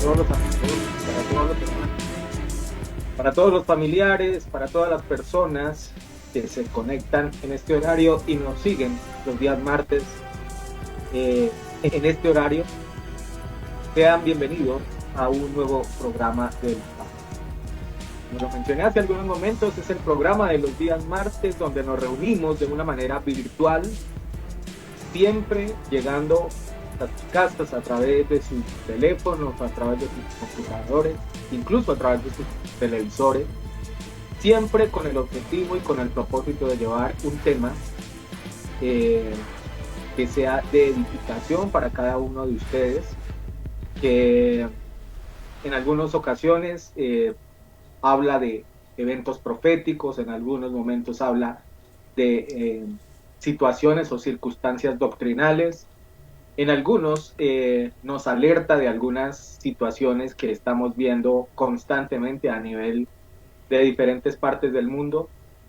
todos los amigos, para todos los hermanos, para todos los familiares, para todas las personas que se conectan en este horario y nos siguen los días martes en este horario. Sean bienvenidos a un nuevo programa del Paro. Como lo mencioné hace algunos momentos, es el programa de los días martes donde nos reunimos de una manera virtual, siempre llegando a sus casas a través de sus teléfonos, a través de sus computadores, incluso a través de sus televisores, siempre con el objetivo y con el propósito de llevar un tema que sea de edificación para cada uno de ustedes, que en algunas ocasiones habla de eventos proféticos, en algunos momentos habla de situaciones o circunstancias doctrinales, en algunos nos alerta de algunas situaciones que estamos viendo constantemente a nivel de diferentes partes del mundo,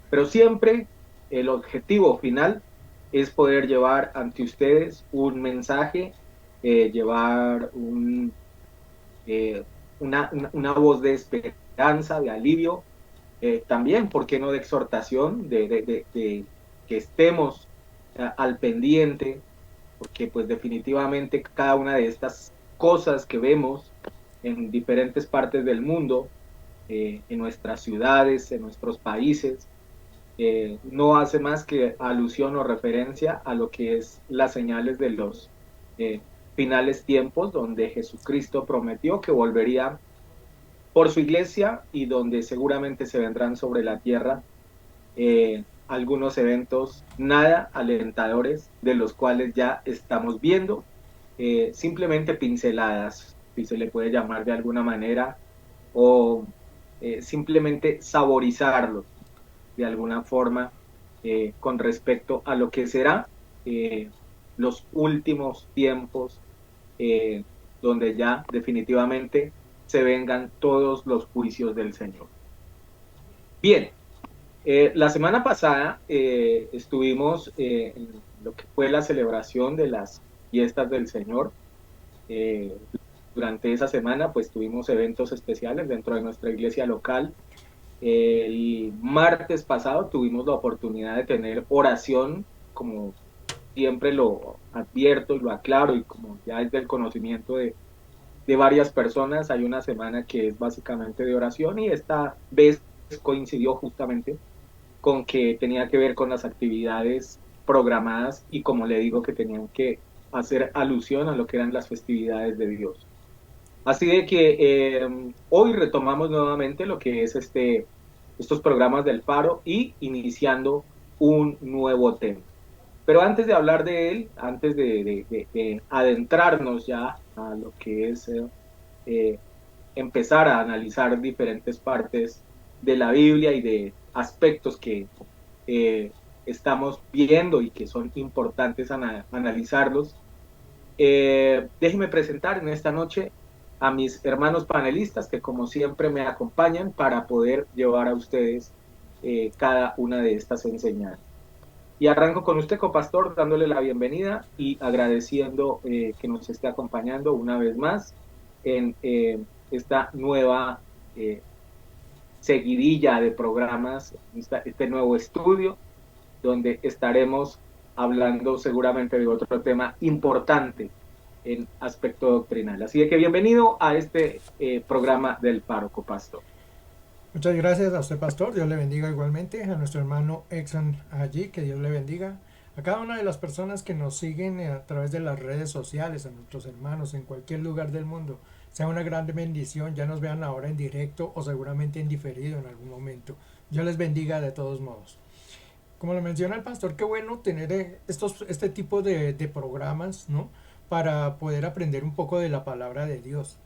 pero siempre el objetivo final es poder llevar ante ustedes un mensaje, llevar eh, una voz de esperanza, de alivio, también, ¿por qué no de exhortación, de que estemos al pendiente, porque pues definitivamente cada una de estas cosas que vemos en diferentes partes del mundo, en nuestras ciudades, en nuestros países, no hace más que alusión o referencia a lo que es las señales de los eh, finales tiempos, donde Jesucristo prometió que volvería por su iglesia y donde seguramente se vendrán sobre la tierra algunos eventos nada alentadores, de los cuales ya estamos viendo, simplemente pinceladas, si se le puede llamar de alguna manera, o simplemente saborizarlos de alguna forma con respecto a lo que será eh, los últimos tiempos, eh, donde ya definitivamente se vengan todos los juicios del Señor. Bien, la semana pasada estuvimos en lo que fue la celebración de las fiestas del Señor. Eh, Durante esa semana pues tuvimos eventos especiales dentro de nuestra iglesia local. El martes pasado tuvimos la oportunidad de tener oración, como siempre lo advierto y lo aclaro, y como ya es del conocimiento de varias personas, hay una semana que es básicamente de oración, y esta vez coincidió justamente con que tenía que ver con las actividades programadas y, como le digo, que tenían que hacer alusión a lo que eran las festividades de Dios. Así de que hoy retomamos nuevamente lo que es estos programas del Faro y iniciando un nuevo tema. Pero antes de hablar de él, antes de adentrarnos ya a lo que es eh, empezar a analizar diferentes partes de la Biblia y de aspectos que eh, estamos viendo y que son importantes analizarlos, déjenme presentar en esta noche a mis hermanos panelistas que como siempre me acompañan para poder llevar a ustedes cada una de estas enseñanzas. Y arranco con usted, copastor, dándole la bienvenida y agradeciendo que nos esté acompañando una vez más en esta nueva seguidilla de programas, este nuevo estudio, donde estaremos hablando seguramente de otro tema importante en aspecto doctrinal. Así que bienvenido a este programa del Párroco Pastor. Muchas gracias a usted, pastor. Dios le bendiga igualmente. A nuestro hermano Exxon allí, que Dios le bendiga. A cada una de las personas que nos siguen a través de las redes sociales, a nuestros hermanos en cualquier lugar del mundo. Sea una gran bendición, ya nos vean ahora en directo o seguramente en diferido en algún momento. Dios les bendiga de todos modos. Como lo menciona el pastor, qué bueno tener este tipo de programas, ¿no? Para poder aprender un poco de la palabra de Dios.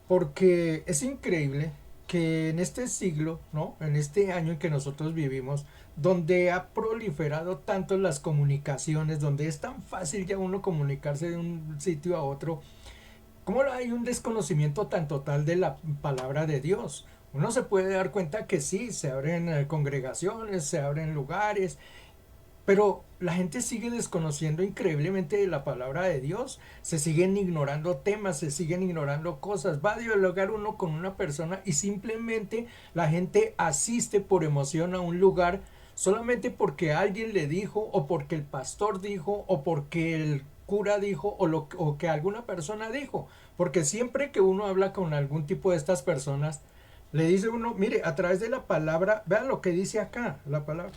Porque es increíble que en este siglo, ¿no? En este año en que nosotros vivimos, donde ha proliferado tanto las comunicaciones, donde es tan fácil ya uno comunicarse de un sitio a otro, ¿cómo hay un desconocimiento tan total de la palabra de Dios? Uno se puede dar cuenta que sí, se abren congregaciones, se abren lugares, pero la gente sigue desconociendo increíblemente de la palabra de Dios, se siguen ignorando temas, se siguen ignorando cosas, va a dialogar uno con una persona y simplemente la gente asiste por emoción a un lugar solamente porque alguien le dijo o porque el pastor dijo o porque el cura dijo o que alguna persona dijo, porque siempre que uno habla con algún tipo de estas personas, le dice uno, mire, a través de la palabra, vean lo que dice acá, la palabra.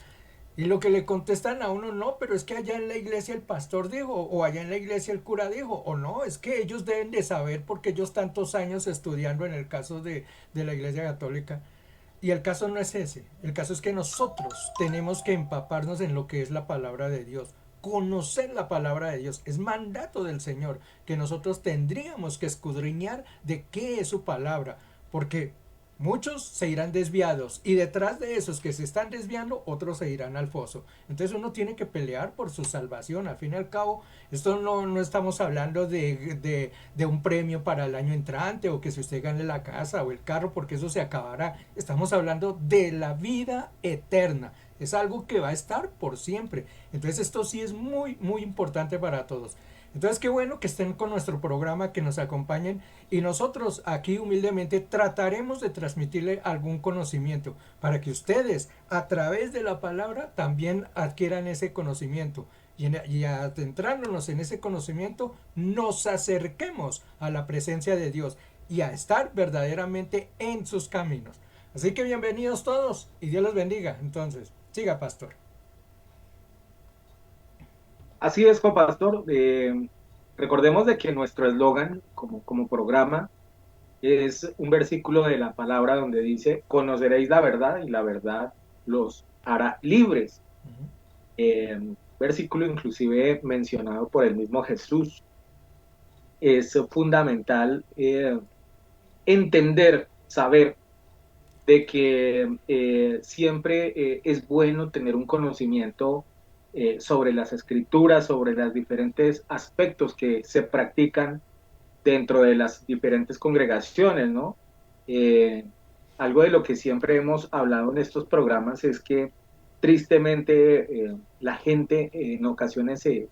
Y lo que le contestan a uno, no, pero es que allá en la iglesia el pastor dijo, o allá en la iglesia el cura dijo, o no, es que ellos deben de saber porque ellos tantos años estudiando en el caso de la iglesia católica. Y el caso no es ese, el caso es que nosotros tenemos que empaparnos en lo que es la palabra de Dios. Conocer la palabra de Dios es mandato del Señor que nosotros tendríamos que escudriñar de qué es su palabra, porque muchos se irán desviados y detrás de esos que se están desviando, otros se irán al foso. Entonces uno tiene que pelear por su salvación. Al fin y al cabo, esto no estamos hablando de un premio para el año entrante o que si usted gane la casa o el carro porque eso se acabará. Estamos hablando de la vida eterna. Es algo que va a estar por siempre. Entonces esto sí es muy, muy importante para todos. Entonces qué bueno que estén con nuestro programa, que nos acompañen y nosotros aquí humildemente trataremos de transmitirle algún conocimiento para que ustedes a través de la palabra también adquieran ese conocimiento y adentrándonos en ese conocimiento nos acerquemos a la presencia de Dios y a estar verdaderamente en sus caminos. Así que bienvenidos todos y Dios los bendiga. Entonces, siga, pastor. Así es, Pastor. Recordemos de que nuestro eslogan como programa es un versículo de la palabra donde dice, conoceréis la verdad y la verdad los hará libres. Versículo inclusive mencionado por el mismo Jesús. Es fundamental entender, saber de que siempre es bueno tener un conocimiento sobre las escrituras, sobre los diferentes aspectos que se practican dentro de las diferentes congregaciones, ¿no? Eh, Algo de lo que siempre hemos hablado en estos programas es que tristemente la gente en ocasiones se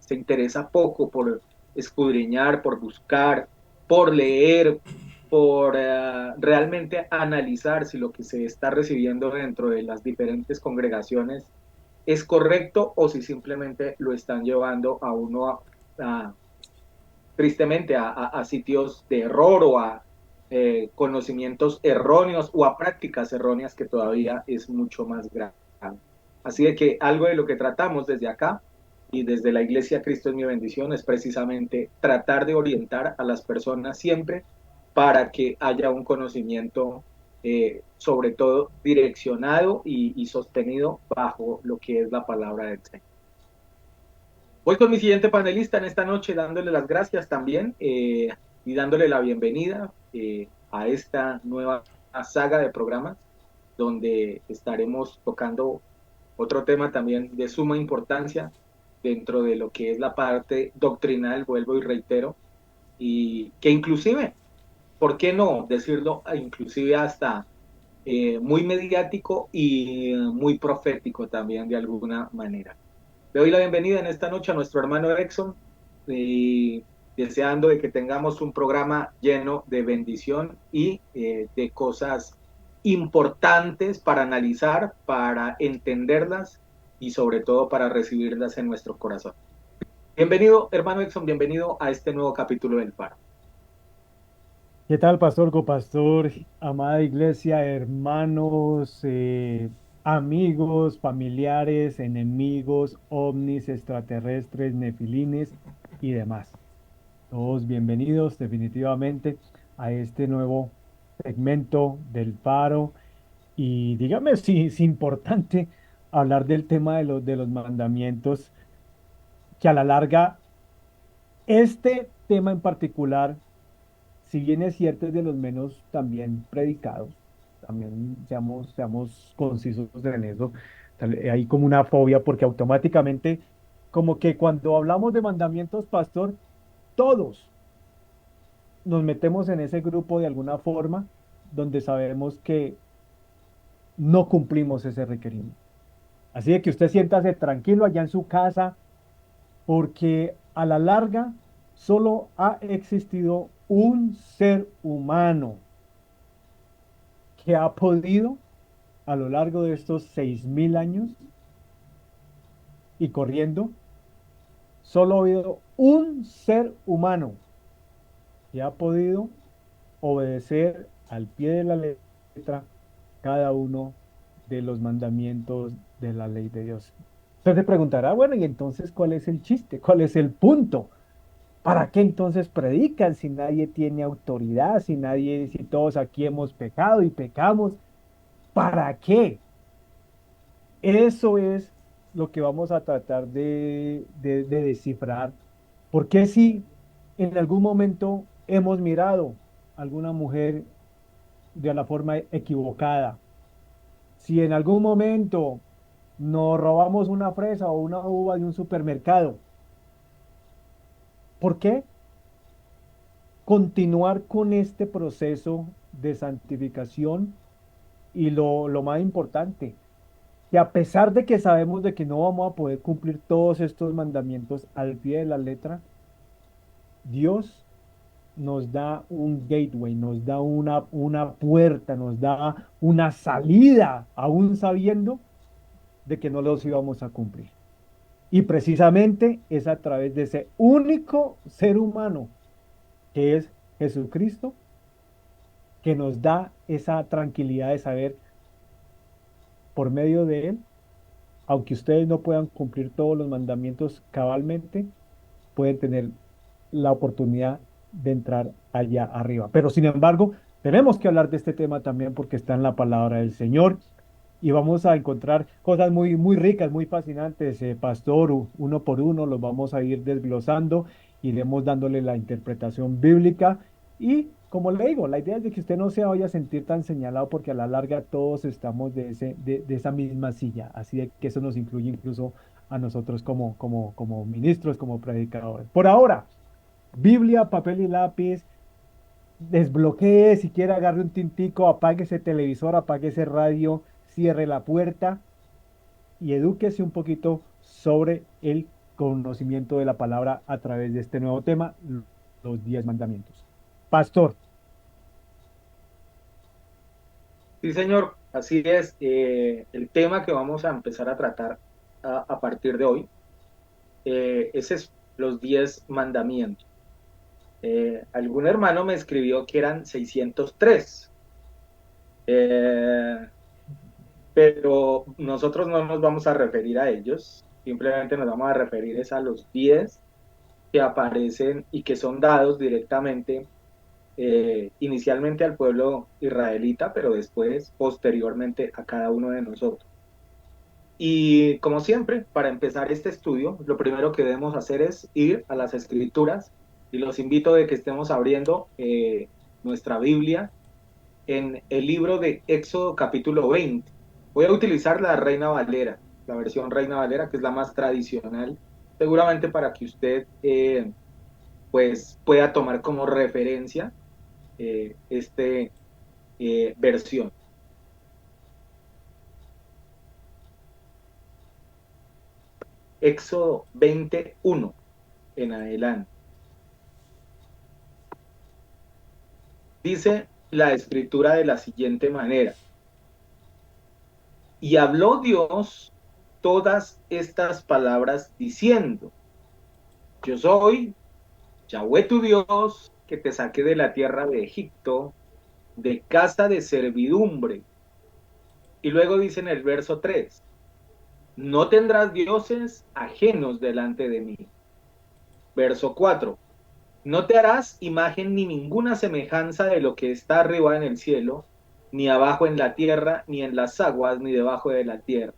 interesa poco por escudriñar, por buscar, por leer, por realmente analizar si lo que se está recibiendo dentro de las diferentes congregaciones es correcto o si simplemente lo están llevando a uno tristemente a sitios de error o a conocimientos erróneos o a prácticas erróneas que todavía es mucho más grave. Así de que algo de lo que tratamos desde acá y desde la Iglesia Cristo es mi bendición es precisamente tratar de orientar a las personas siempre para que haya un conocimiento sobre todo direccionado y sostenido bajo lo que es la palabra del Señor. Voy con mi siguiente panelista en esta noche dándole las gracias también y dándole la bienvenida a esta nueva saga de programas donde estaremos tocando otro tema también de suma importancia dentro de lo que es la parte doctrinal, vuelvo y reitero, y que inclusive, ¿por qué no decirlo? Inclusive hasta muy mediático y muy profético también de alguna manera. Le doy la bienvenida en esta noche a nuestro hermano Exxon y deseando de que tengamos un programa lleno de bendición y de cosas importantes para analizar, para entenderlas y sobre todo para recibirlas en nuestro corazón. Bienvenido, hermano Exxon, bienvenido a este nuevo capítulo del Faro. ¿Qué tal, pastor, copastor, amada iglesia, hermanos, amigos, familiares, enemigos, ovnis, extraterrestres, nefilines y demás? Todos bienvenidos definitivamente a este nuevo segmento del Faro. Y dígame si es importante hablar del tema de los mandamientos, que a la larga, este tema en particular, si bien es cierto, es de los menos también predicados, también seamos concisos en eso. Hay como una fobia porque automáticamente, como que cuando hablamos de mandamientos, pastor, todos nos metemos en ese grupo de alguna forma donde sabemos que no cumplimos ese requerimiento. Así que usted siéntase tranquilo allá en su casa, porque a la larga solo ha existido un ser humano que ha podido, a lo largo de estos 6000 años y corriendo, solo ha habido un ser humano que ha podido obedecer al pie de la letra cada uno de los mandamientos de la ley de Dios. Usted se preguntará, bueno, y entonces, ¿cuál es el chiste? ¿Cuál es el punto? ¿Para qué entonces predican si nadie tiene autoridad, si nadie, si todos aquí hemos pecado y pecamos? ¿Para qué? Eso es lo que vamos a tratar de descifrar. ¿Por qué si en algún momento hemos mirado a alguna mujer de la forma equivocada? Si en algún momento nos robamos una fresa o una uva de un supermercado, ¿por qué continuar con este proceso de santificación? Y lo más importante, que a pesar de que sabemos de que no vamos a poder cumplir todos estos mandamientos al pie de la letra, Dios nos da un gateway, nos da una puerta, nos da una salida, aún sabiendo de que no los íbamos a cumplir. Y precisamente es a través de ese único ser humano que es Jesucristo que nos da esa tranquilidad de saber por medio de Él, aunque ustedes no puedan cumplir todos los mandamientos cabalmente, pueden tener la oportunidad de entrar allá arriba. Pero sin embargo, tenemos que hablar de este tema también porque está en la palabra del Señor y vamos a encontrar cosas muy, muy ricas, muy fascinantes, pastor, uno por uno los vamos a ir desglosando, iremos dándole la interpretación bíblica y como le digo, la idea es de que usted no se vaya a sentir tan señalado porque a la larga todos estamos de esa misma silla, así de que eso nos incluye incluso a nosotros como ministros, como predicadores. Por ahora, Biblia, papel y lápiz, desbloquee, si quiere agarre un tintico, apague ese televisor, apague ese radio, cierre la puerta y edúquese un poquito sobre el conocimiento de la palabra a través de este nuevo tema, los 10 mandamientos. Pastor, Sí, señor, así es. El tema que vamos a empezar a tratar a partir de hoy, ese es los 10 mandamientos. Algún hermano me escribió que eran 603, eh, pero nosotros no nos vamos a referir a ellos, simplemente nos vamos a referir es a los 10 que aparecen y que son dados directamente, inicialmente al pueblo israelita, pero después, posteriormente, a cada uno de nosotros. Y como siempre, para empezar este estudio, lo primero que debemos hacer es ir a las escrituras y los invito de que estemos abriendo nuestra Biblia en el libro de Éxodo capítulo 20. Voy a utilizar la Reina Valera, la versión Reina Valera, que es la más tradicional, seguramente para que usted pues pueda tomar como referencia este versión. Éxodo 21 en adelante. Dice la escritura de la siguiente manera: y habló Dios todas estas palabras diciendo: yo soy Yahweh tu Dios, que te saqué de la tierra de Egipto, de casa de servidumbre. Y luego dice en el verso 3: no tendrás dioses ajenos delante de mí. Verso 4: no te harás imagen ni ninguna semejanza de lo que está arriba en el cielo, ni abajo en la tierra, ni en las aguas, ni debajo de la tierra.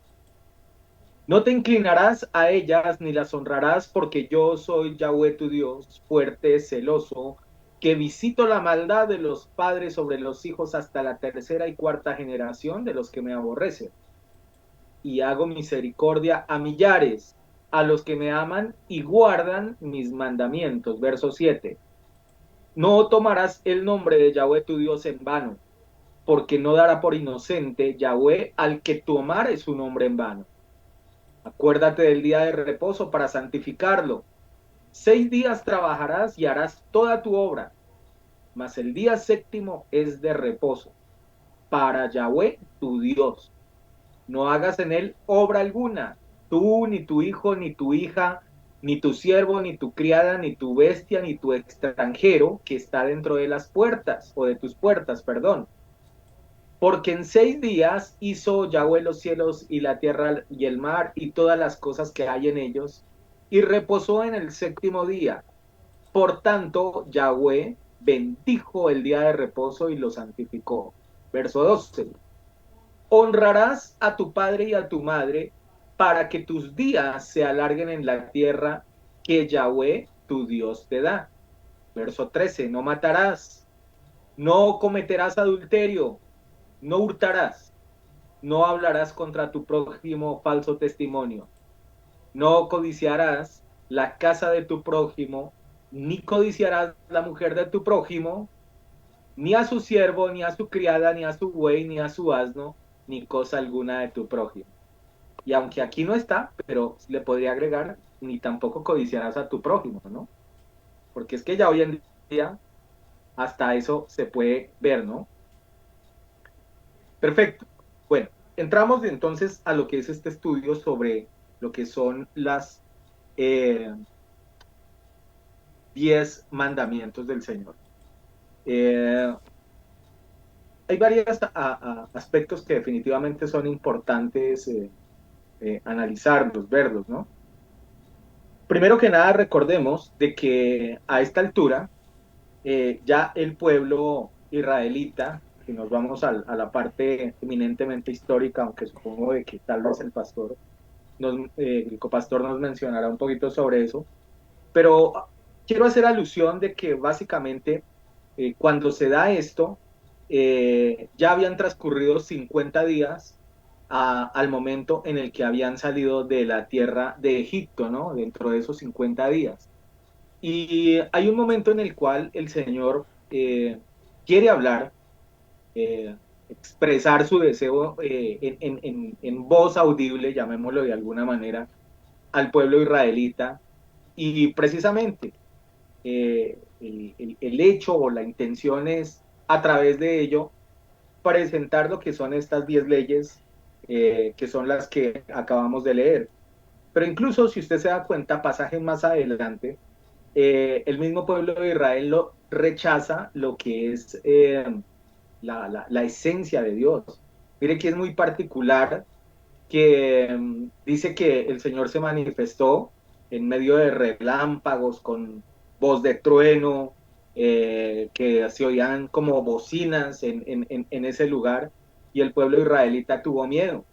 No te inclinarás a ellas, ni las honrarás, porque yo soy Yahweh tu Dios, fuerte, celoso, que visito la maldad de los padres sobre los hijos hasta la tercera y cuarta generación de los que me aborrecen. Y hago misericordia a millares, a los que me aman y guardan mis mandamientos. Verso 7: no tomarás el nombre de Yahweh tu Dios en vano, porque no dará por inocente Yahweh al que tomare su nombre en vano. Acuérdate del día de reposo para santificarlo. 6 días trabajarás y harás toda tu obra, mas el día séptimo es de reposo para Yahweh tu Dios. No hagas en él obra alguna, tú, ni tu hijo, ni tu hija, ni tu siervo, ni tu criada, ni tu bestia, ni tu extranjero que está dentro de las puertas, o de tus puertas, perdón. Porque en 6 días hizo Yahweh los cielos y la tierra y el mar y todas las cosas que hay en ellos, y reposó en el séptimo día. Por tanto, Yahweh bendijo el día de reposo y lo santificó. Verso 12. Honrarás a tu padre y a tu madre para que tus días se alarguen en la tierra que Yahweh tu Dios te da. Verso 13. No matarás, no cometerás adulterio, no hurtarás, no hablarás contra tu prójimo falso testimonio, no codiciarás la casa de tu prójimo, ni codiciarás la mujer de tu prójimo, ni a su siervo, ni a su criada, ni a su buey, ni a su asno, ni cosa alguna de tu prójimo. Y aunque aquí no está, pero le podría agregar, ni tampoco codiciarás a tu prójimo, ¿no? Porque es que ya hoy en día hasta eso se puede ver, ¿no? Perfecto. Bueno, entramos entonces a lo que es este estudio sobre lo que son las 10 mandamientos del Señor. Hay varios aspectos que definitivamente son importantes analizarlos, verlos, ¿no? Primero que nada, recordemos de que a esta altura ya el pueblo israelita, si nos vamos a la parte eminentemente histórica, aunque supongo de que tal vez el copastor nos mencionará un poquito sobre eso, pero quiero hacer alusión de que básicamente cuando se da esto, ya habían transcurrido 50 días al momento en el que habían salido de la tierra de Egipto, ¿no? Dentro de esos 50 días. Y hay un momento en el cual el Señor quiere hablar, expresar su deseo en voz audible, llamémoslo de alguna manera, al pueblo israelita. Y precisamente el hecho o la intención es, a través de ello, presentar lo que son estas 10 leyes, que son las que acabamos de leer. Pero incluso si usted se da cuenta, pasajes más adelante, el mismo pueblo de Israel lo rechaza lo que es la esencia de Dios. Mire que es muy particular que dice que el Señor se manifestó en medio de relámpagos, con voz de trueno, que se oían como bocinas en ese lugar, y el pueblo israelita tuvo miedo,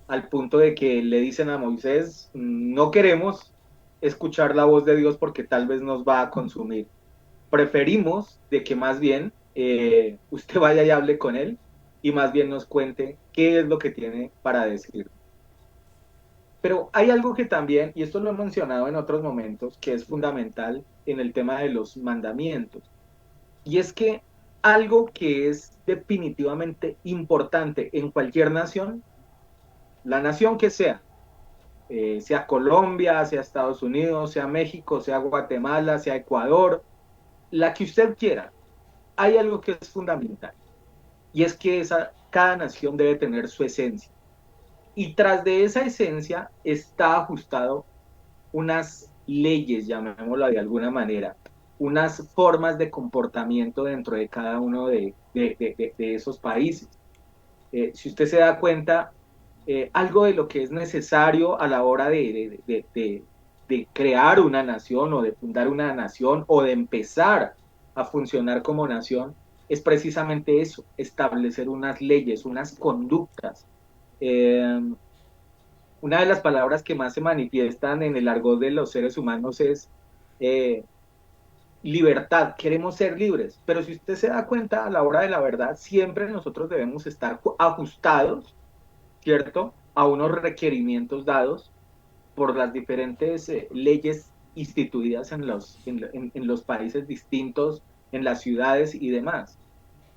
al punto de que le dicen a Moisés, no queremos escuchar la voz de Dios porque tal vez nos va a consumir. Preferimos de que más bien usted vaya y hable con él y más bien nos cuente qué es lo que tiene para decir. Pero hay algo que también, y esto lo he mencionado en otros momentos, que es fundamental en el tema de los mandamientos, y es que algo que es definitivamente importante en cualquier nación, la nación que sea Colombia, sea Estados Unidos, sea México, sea Guatemala, sea Ecuador, la que usted quiera, hay algo que es fundamental, y es que cada nación debe tener su esencia. Y tras de esa esencia está ajustado unas leyes, llamémoslo de alguna manera, unas formas de comportamiento dentro de cada uno de esos países. Si usted se da cuenta, algo de lo que es necesario a la hora de crear una nación o de fundar una nación o de empezar a funcionar como nación, es precisamente eso, establecer unas leyes, unas conductas. Una de las palabras que más se manifiestan en el argot de los seres humanos es eh, libertad. Queremos ser libres, pero si usted se da cuenta, a la hora de la verdad, siempre nosotros debemos estar ajustados, ¿cierto?, a unos requerimientos dados por las diferentes leyes instituidas en los países distintos, en las ciudades y demás.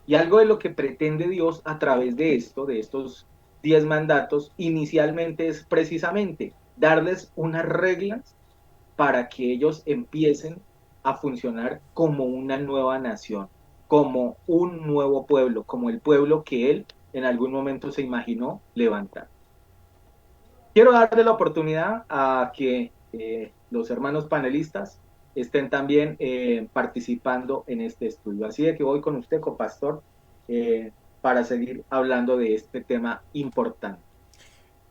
Y algo de lo que pretende Dios a través de esto, de estos 10 mandatos, inicialmente es precisamente darles unas reglas para que ellos empiecen a funcionar como una nueva nación, como un nuevo pueblo, como el pueblo que él en algún momento se imaginó levantar. Quiero darle la oportunidad a que los hermanos panelistas estén también participando en este estudio. Así de que voy con usted, copastor, para seguir hablando de este tema importante.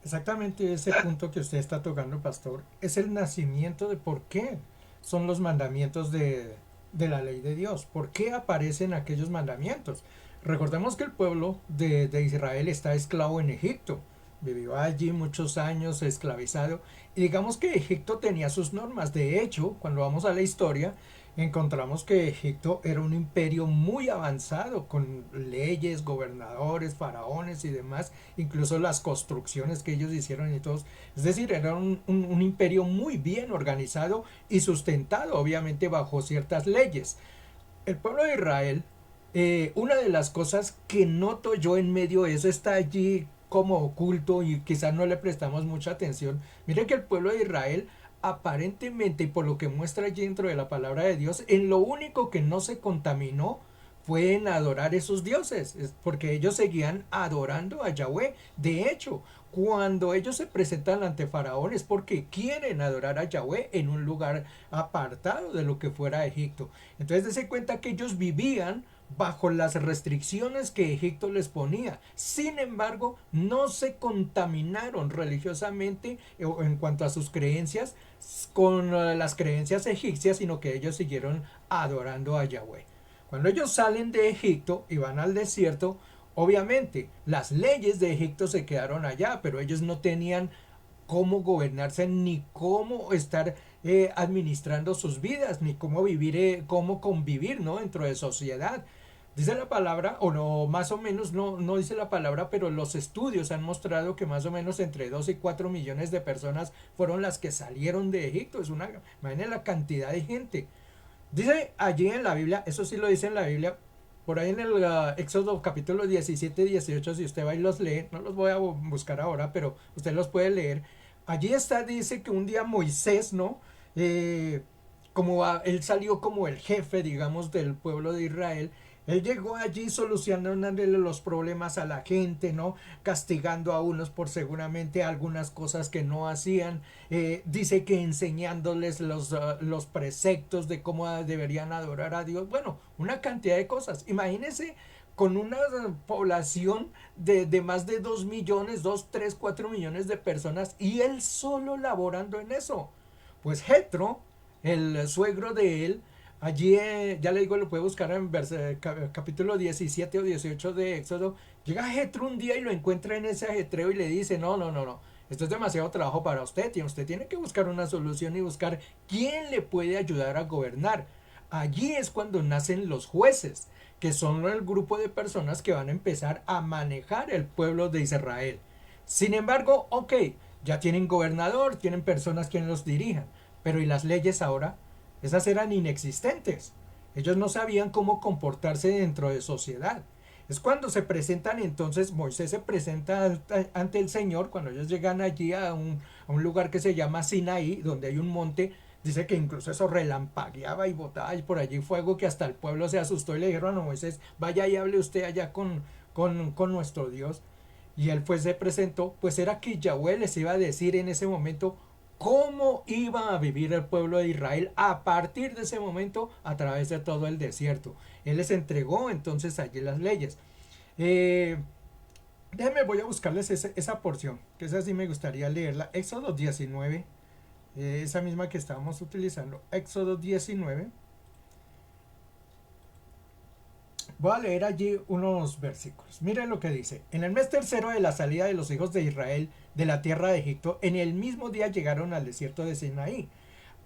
Exactamente ese punto que usted está tocando, pastor, es el nacimiento de por qué son los mandamientos de la ley de Dios. ¿Por qué aparecen aquellos mandamientos? Recordemos que el pueblo de Israel está esclavo en Egipto. Vivió allí muchos años esclavizado. Y digamos que Egipto tenía sus normas. De hecho, cuando vamos a la historia, encontramos que Egipto era un imperio muy avanzado, con leyes, gobernadores, faraones y demás, incluso las construcciones que ellos hicieron y todos. Es decir, era un imperio muy bien organizado y sustentado, obviamente, bajo ciertas leyes. El pueblo de Israel, una de las cosas que noto yo en medio de eso está allí como oculto y quizás no le prestamos mucha atención. Miren que el pueblo de Israel aparentemente y por lo que muestra allí dentro de la palabra de Dios, en lo único que no se contaminó fue en adorar esos dioses, porque ellos seguían adorando a Yahweh. De hecho, cuando ellos se presentan ante Faraón es porque quieren adorar a Yahweh en un lugar apartado de lo que fuera Egipto. Entonces, dense cuenta que ellos vivían bajo las restricciones que Egipto les ponía. Sin embargo, no se contaminaron religiosamente en cuanto a sus creencias con las creencias egipcias, sino que ellos siguieron adorando a Yahweh. Cuando ellos salen de Egipto y van al desierto, obviamente las leyes de Egipto se quedaron allá, pero ellos no tenían cómo gobernarse ni cómo estar administrando sus vidas, ni cómo vivir, cómo convivir, ¿no? Dentro de sociedad. Dice la palabra, o no, más o menos, no dice la palabra, pero los estudios han mostrado que más o menos entre 2 y 4 millones de personas fueron las que salieron de Egipto. Imaginen la cantidad de gente. Dice allí en la Biblia, eso sí lo dice en la Biblia, por ahí en el Éxodo capítulo 17 y 18, si usted va y los lee, no los voy a buscar ahora, pero usted los puede leer. Allí está, dice que un día Moisés, ¿no? Él salió como el jefe, digamos, del pueblo de Israel. Él llegó allí solucionándole los problemas a la gente, ¿no? Castigando a unos por seguramente algunas cosas que no hacían. Dice que enseñándoles los preceptos de cómo deberían adorar a Dios. Bueno, una cantidad de cosas. Imagínense con una población de más de 2 millones, 2 3 4 millones de personas y él solo laborando en eso. Pues Jetro, el suegro de él, allí, ya le digo, lo puede buscar en capítulo 17 o 18 de Éxodo. Llega Jetro un día y lo encuentra en ese ajetreo y le dice, no, esto es demasiado trabajo para usted y usted tiene que buscar una solución y buscar quién le puede ayudar a gobernar. Allí es cuando nacen los jueces, que son el grupo de personas que van a empezar a manejar el pueblo de Israel. Sin embargo, ok, ya tienen gobernador, tienen personas que los dirijan, pero ¿y las leyes ahora? Esas eran inexistentes. Ellos no sabían cómo comportarse dentro de sociedad. Es cuando se presentan entonces, Moisés se presenta ante el Señor, cuando ellos llegan allí a un lugar que se llama Sinaí, donde hay un monte, dice que incluso eso relampagueaba y botaba y por allí fuego que hasta el pueblo se asustó y le dijeron a Moisés, vaya y hable usted allá con nuestro Dios. Y él pues se presentó, pues era que Yahweh les iba a decir en ese momento cómo iba a vivir el pueblo de Israel a partir de ese momento a través de todo el desierto. Él les entregó entonces allí las leyes. Déjenme, voy a buscarles esa porción, que esa sí me gustaría leerla. Éxodo 19, esa misma que estábamos utilizando. Éxodo 19. Voy a leer allí unos versículos. Miren lo que dice. En el mes tercero de la salida de los hijos de Israel de la tierra de Egipto, en el mismo día llegaron al desierto de Sinaí.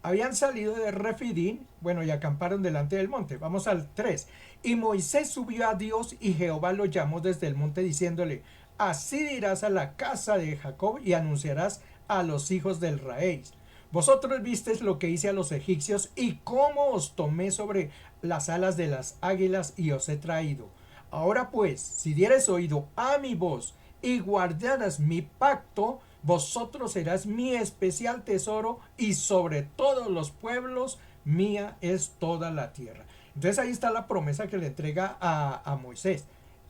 Habían salido de Refidín, bueno, y acamparon delante del monte. Vamos al 3. Y Moisés subió a Dios y Jehová lo llamó desde el monte diciéndole, así dirás a la casa de Jacob y anunciarás a los hijos de Israel. Vosotros visteis lo que hice a los egipcios y cómo os tomé sobre las alas de las águilas y os he traído. Ahora pues, si dieres oído a mi voz y guardaras mi pacto, vosotros serás mi especial tesoro y sobre todos los pueblos mía es toda la tierra. Entonces ahí está la promesa que le entrega a Moisés.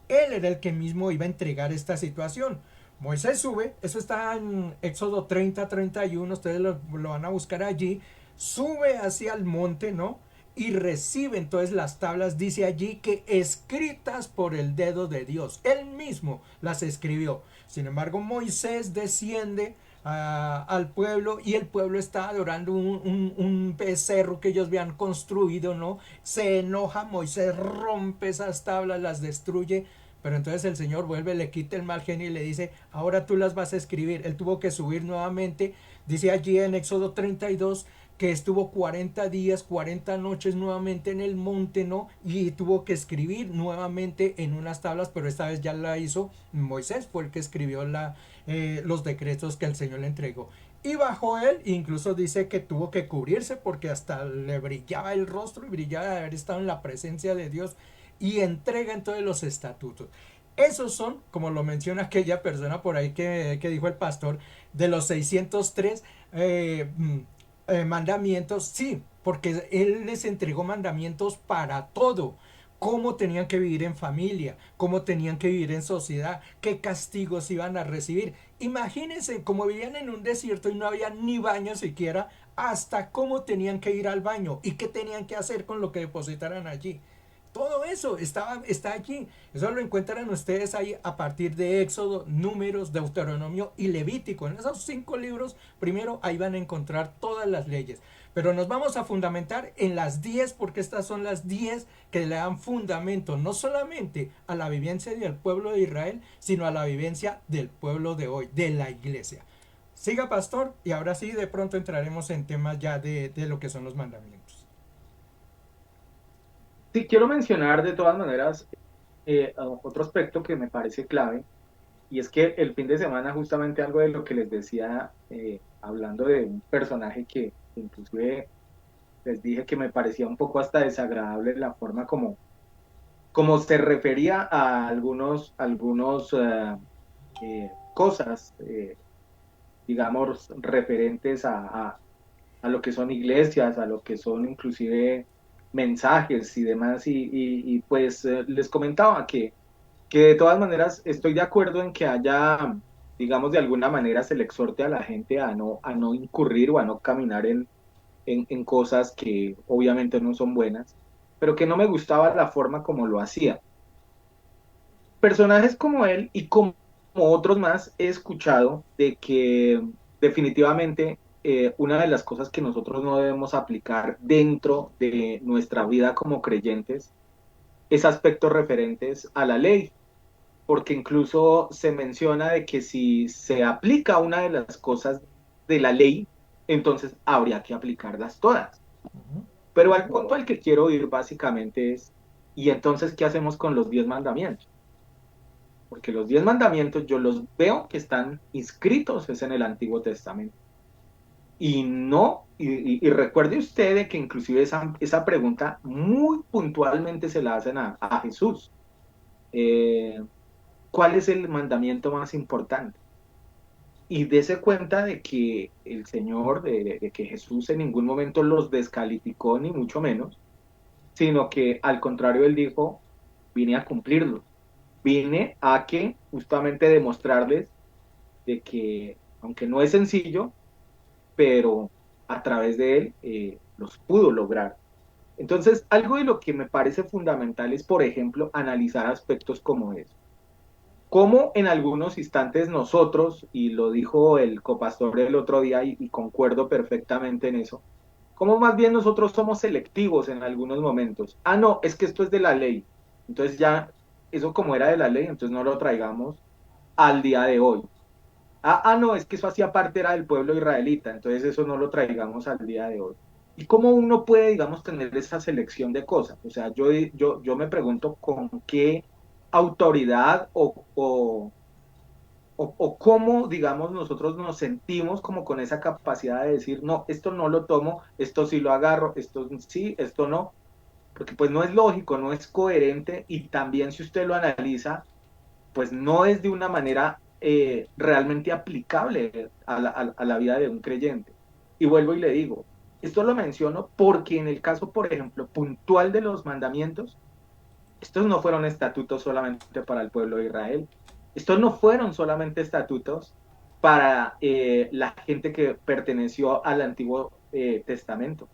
Él era el que mismo iba a entregar esta situación. Moisés sube, eso está en Éxodo 30-31, ustedes lo van a buscar allí, sube hacia el monte, ¿no? Y recibe entonces las tablas, dice allí que escritas por el dedo de Dios, él mismo las escribió. Sin embargo, Moisés desciende al pueblo y el pueblo está adorando un becerro que ellos habían construido, ¿no? Se enoja, Moisés rompe esas tablas, las destruye, pero entonces el Señor vuelve, le quita el mal genio y le dice, ahora tú las vas a escribir. Él tuvo que subir nuevamente, dice allí en Éxodo 32, que estuvo 40 días, 40 noches nuevamente en el monte, ¿no? Y tuvo que escribir nuevamente en unas tablas, pero esta vez ya la hizo Moisés, fue el que escribió los decretos que el Señor le entregó. Y bajó él, incluso dice que tuvo que cubrirse porque hasta le brillaba el rostro y brillaba de haber estado en la presencia de Dios, y entrega entonces los estatutos. Esos son, como lo menciona aquella persona por ahí que dijo el pastor, de los 603 mandamientos, sí, porque él les entregó mandamientos para todo. Cómo tenían que vivir en familia, cómo tenían que vivir en sociedad, qué castigos iban a recibir. Imagínense, como vivían en un desierto y no había ni baño siquiera, hasta cómo tenían que ir al baño y qué tenían que hacer con lo que depositaran allí. Todo eso está allí. Eso lo encuentran ustedes ahí a partir de Éxodo, Números, Deuteronomio y Levítico. En esos 5 libros, primero ahí van a encontrar todas las leyes. Pero nos vamos a fundamentar en las 10 porque estas son las 10 que le dan fundamento no solamente a la vivencia del pueblo de Israel, sino a la vivencia del pueblo de hoy, de la iglesia. Siga, pastor, y ahora sí de pronto entraremos en temas ya de lo que son los mandamientos. Sí, quiero mencionar de todas maneras otro aspecto que me parece clave, y es que el fin de semana justamente algo de lo que les decía, hablando de un personaje que inclusive les dije que me parecía un poco hasta desagradable la forma como se refería a algunos cosas, digamos, referentes a lo que son iglesias, a lo que son inclusive mensajes y demás, pues les comentaba que de todas maneras estoy de acuerdo en que haya, digamos, de alguna manera se le exhorte a la gente a no incurrir o a no caminar en cosas que obviamente no son buenas, pero que no me gustaba la forma como lo hacía. Personajes como él y como otros más he escuchado de que definitivamente una de las cosas que nosotros no debemos aplicar dentro de nuestra vida como creyentes es aspectos referentes a la ley, porque incluso se menciona de que si se aplica una de las cosas de la ley, entonces habría que aplicarlas todas. Pero al punto al que quiero ir básicamente es, ¿y entonces qué hacemos con los 10 mandamientos? Porque los 10 mandamientos yo los veo que están inscritos es en el Antiguo Testamento. Y no, y recuerde usted de que inclusive esa pregunta muy puntualmente se la hacen a Jesús. Eh, ¿Cuál es el mandamiento más importante? Y dése cuenta de que el Señor, de que Jesús en ningún momento los descalificó, ni mucho menos, sino que al contrario, él dijo, vine a cumplirlos, vine a que justamente demostrarles de que, aunque no es sencillo, pero a través de él los pudo lograr. Entonces, algo de lo que me parece fundamental es, por ejemplo, analizar aspectos como eso. Cómo en algunos instantes nosotros, y lo dijo el copastor el otro día y concuerdo perfectamente en eso, cómo más bien nosotros somos selectivos en algunos momentos. Ah, no, es que esto es de la ley. Entonces ya, eso como era de la ley, entonces no lo traigamos al día de hoy. No, es que eso hacía parte, era del pueblo israelita, entonces eso no lo traigamos al día de hoy. ¿Y cómo uno puede, digamos, tener esa selección de cosas? O sea, yo me pregunto con qué autoridad o cómo, digamos, nosotros nos sentimos como con esa capacidad de decir, no, esto no lo tomo, esto sí lo agarro, esto sí, esto no, porque pues no es lógico, no es coherente y también si usted lo analiza, pues no es de una manera realmente aplicable a la vida de un creyente. Y vuelvo y le digo, esto lo menciono porque en el caso, por ejemplo, puntual de los mandamientos, estos no fueron estatutos solamente para el pueblo de Israel, estos no fueron solamente estatutos para la gente que perteneció al Antiguo Testamento.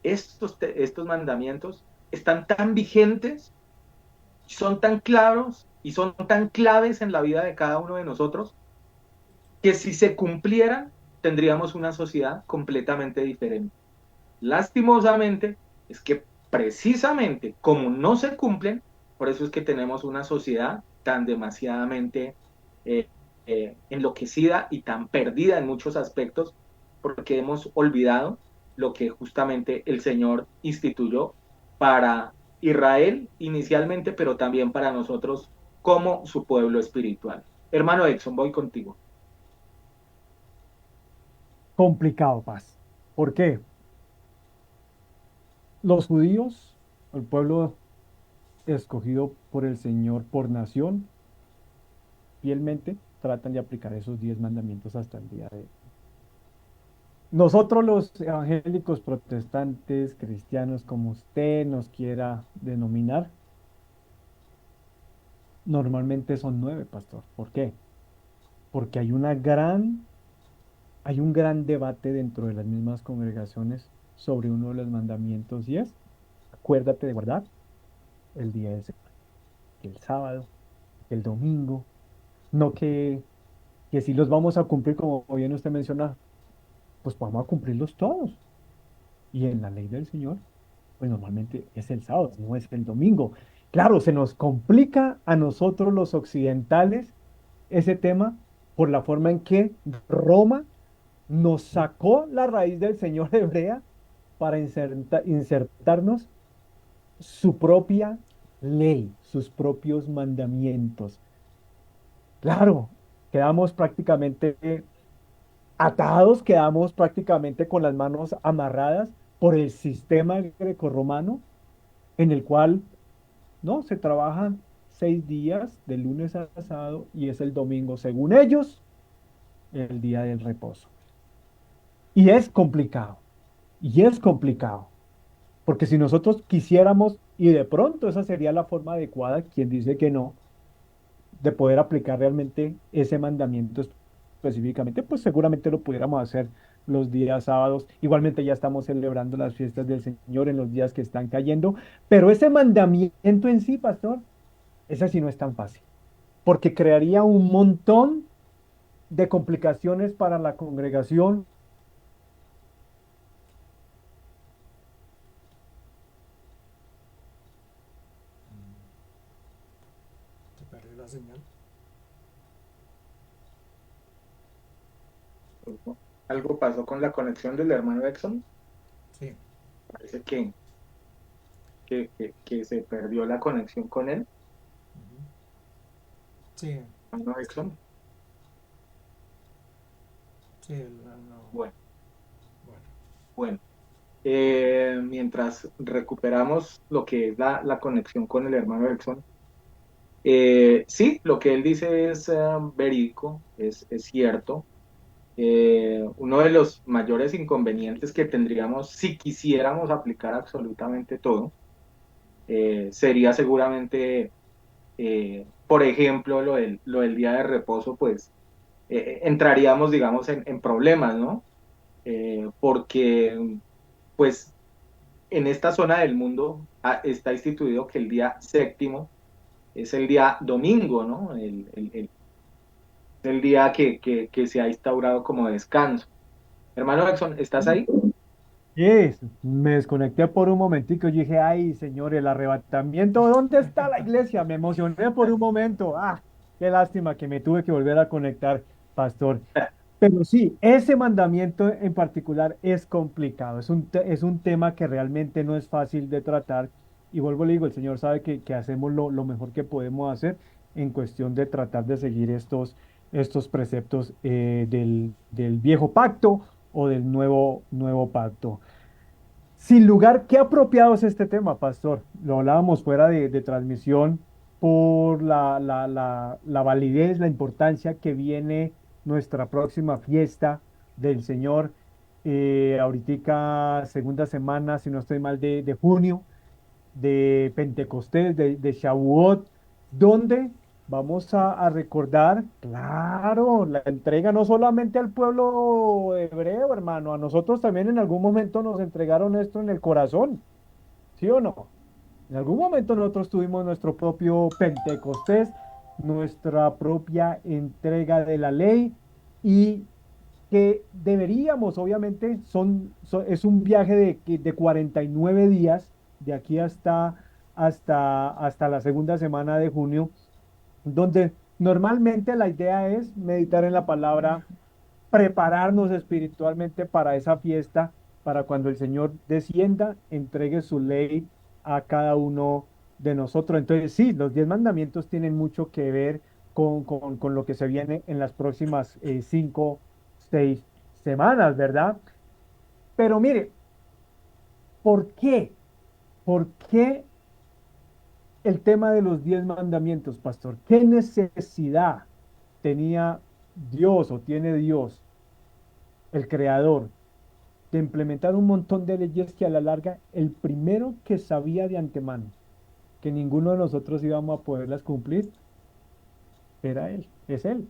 Estos mandamientos están tan vigentes, son tan claros y son tan claves en la vida de cada uno de nosotros que si se cumplieran tendríamos una sociedad completamente diferente. Lastimosamente es que precisamente como no se cumplen, por eso es que tenemos una sociedad tan demasiadamente enloquecida y tan perdida en muchos aspectos, porque hemos olvidado lo que justamente el Señor instituyó para Israel inicialmente, pero también para nosotros como su pueblo espiritual. Hermano Exxon, voy contigo. Complicado, Paz. ¿Por qué? Los judíos, el pueblo escogido por el Señor por nación, fielmente tratan de aplicar esos 10 mandamientos hasta el día de hoy. Nosotros los evangélicos, protestantes, cristianos, como usted nos quiera denominar, normalmente son 9, pastor. ¿Por qué? Porque hay un gran debate dentro de las mismas congregaciones sobre uno de los mandamientos y es, acuérdate de guardar el día de semana, que el sábado, que el domingo, no que si los vamos a cumplir como bien usted menciona, pues vamos a cumplirlos todos. Y en la ley del Señor, pues normalmente es el sábado, no es el domingo. Claro, se nos complica a nosotros los occidentales ese tema por la forma en que Roma nos sacó la raíz del Señor hebrea para insertarnos su propia ley, sus propios mandamientos. Claro, quedamos prácticamente atados, quedamos prácticamente con las manos amarradas por el sistema grecorromano en el cual no se trabajan 6 días de lunes a sábado y es el domingo, según ellos, el día del reposo. Y es complicado, y es complicado, porque si nosotros quisiéramos, y de pronto esa sería la forma adecuada, quien dice que no, de poder aplicar realmente ese mandamiento específicamente, pues seguramente lo pudiéramos hacer los días sábados. Igualmente ya estamos celebrando las fiestas del Señor en los días que están cayendo, pero ese mandamiento en sí, pastor, ese sí no es tan fácil, porque crearía un montón de complicaciones para la congregación. Se perdió la señal. ¿Algo pasó con la conexión del hermano Exxon? Sí. Parece que se perdió la conexión con él, Ujú. Sí, hermano sí, Exxon. sí, no, Bueno, bueno. bueno. Mientras recuperamos lo que es la conexión con el hermano Exxon, sí, lo que él dice es verídico, es cierto. Uno de los mayores inconvenientes que tendríamos si quisiéramos aplicar absolutamente todo sería seguramente, por ejemplo, lo del día de reposo, pues entraríamos, digamos, en problemas, ¿no? Porque, pues, en esta zona del mundo está instituido que el día séptimo es el día domingo, ¿no? El día que se ha instaurado como descanso. Hermano Jackson, ¿estás ahí? Yes, me desconecté por un momentico y dije, ay, señor, el arrebatamiento, ¿dónde está la iglesia? Me emocioné por un momento. Ah, qué lástima que me tuve que volver a conectar, pastor. Pero sí, ese mandamiento en particular es complicado, es un tema que realmente no es fácil de tratar. Y vuelvo, le digo, el Señor sabe que hacemos lo mejor que podemos hacer en cuestión de tratar de seguir estos preceptos del viejo pacto o del nuevo pacto. Sin lugar, qué apropiado es este tema, pastor. Lo hablábamos fuera de transmisión, por la validez, la importancia que viene nuestra próxima fiesta del Señor, ahoritica segunda semana, si no estoy mal, de junio, de Pentecostés, de Shavuot, donde vamos a recordar, claro, la entrega no solamente al pueblo hebreo, hermano, a nosotros también en algún momento nos entregaron esto en el corazón, ¿sí o no? En algún momento nosotros tuvimos nuestro propio Pentecostés, nuestra propia entrega de la ley y que deberíamos, obviamente, es un viaje de 49 días, de aquí hasta la segunda semana de junio, donde normalmente la idea es meditar en la palabra, prepararnos espiritualmente para esa fiesta, para cuando el Señor descienda, entregue su ley a cada uno de nosotros. Entonces, sí, los 10 mandamientos tienen mucho que ver con lo que se viene en las próximas 5, 6 semanas, ¿verdad? Pero mire, ¿por qué? ¿Por qué el tema de los 10 mandamientos, pastor? ¿Qué necesidad tenía Dios o tiene Dios, el creador, de implementar un montón de leyes que a la larga el primero que sabía de antemano que ninguno de nosotros íbamos a poderlas cumplir era él, es él?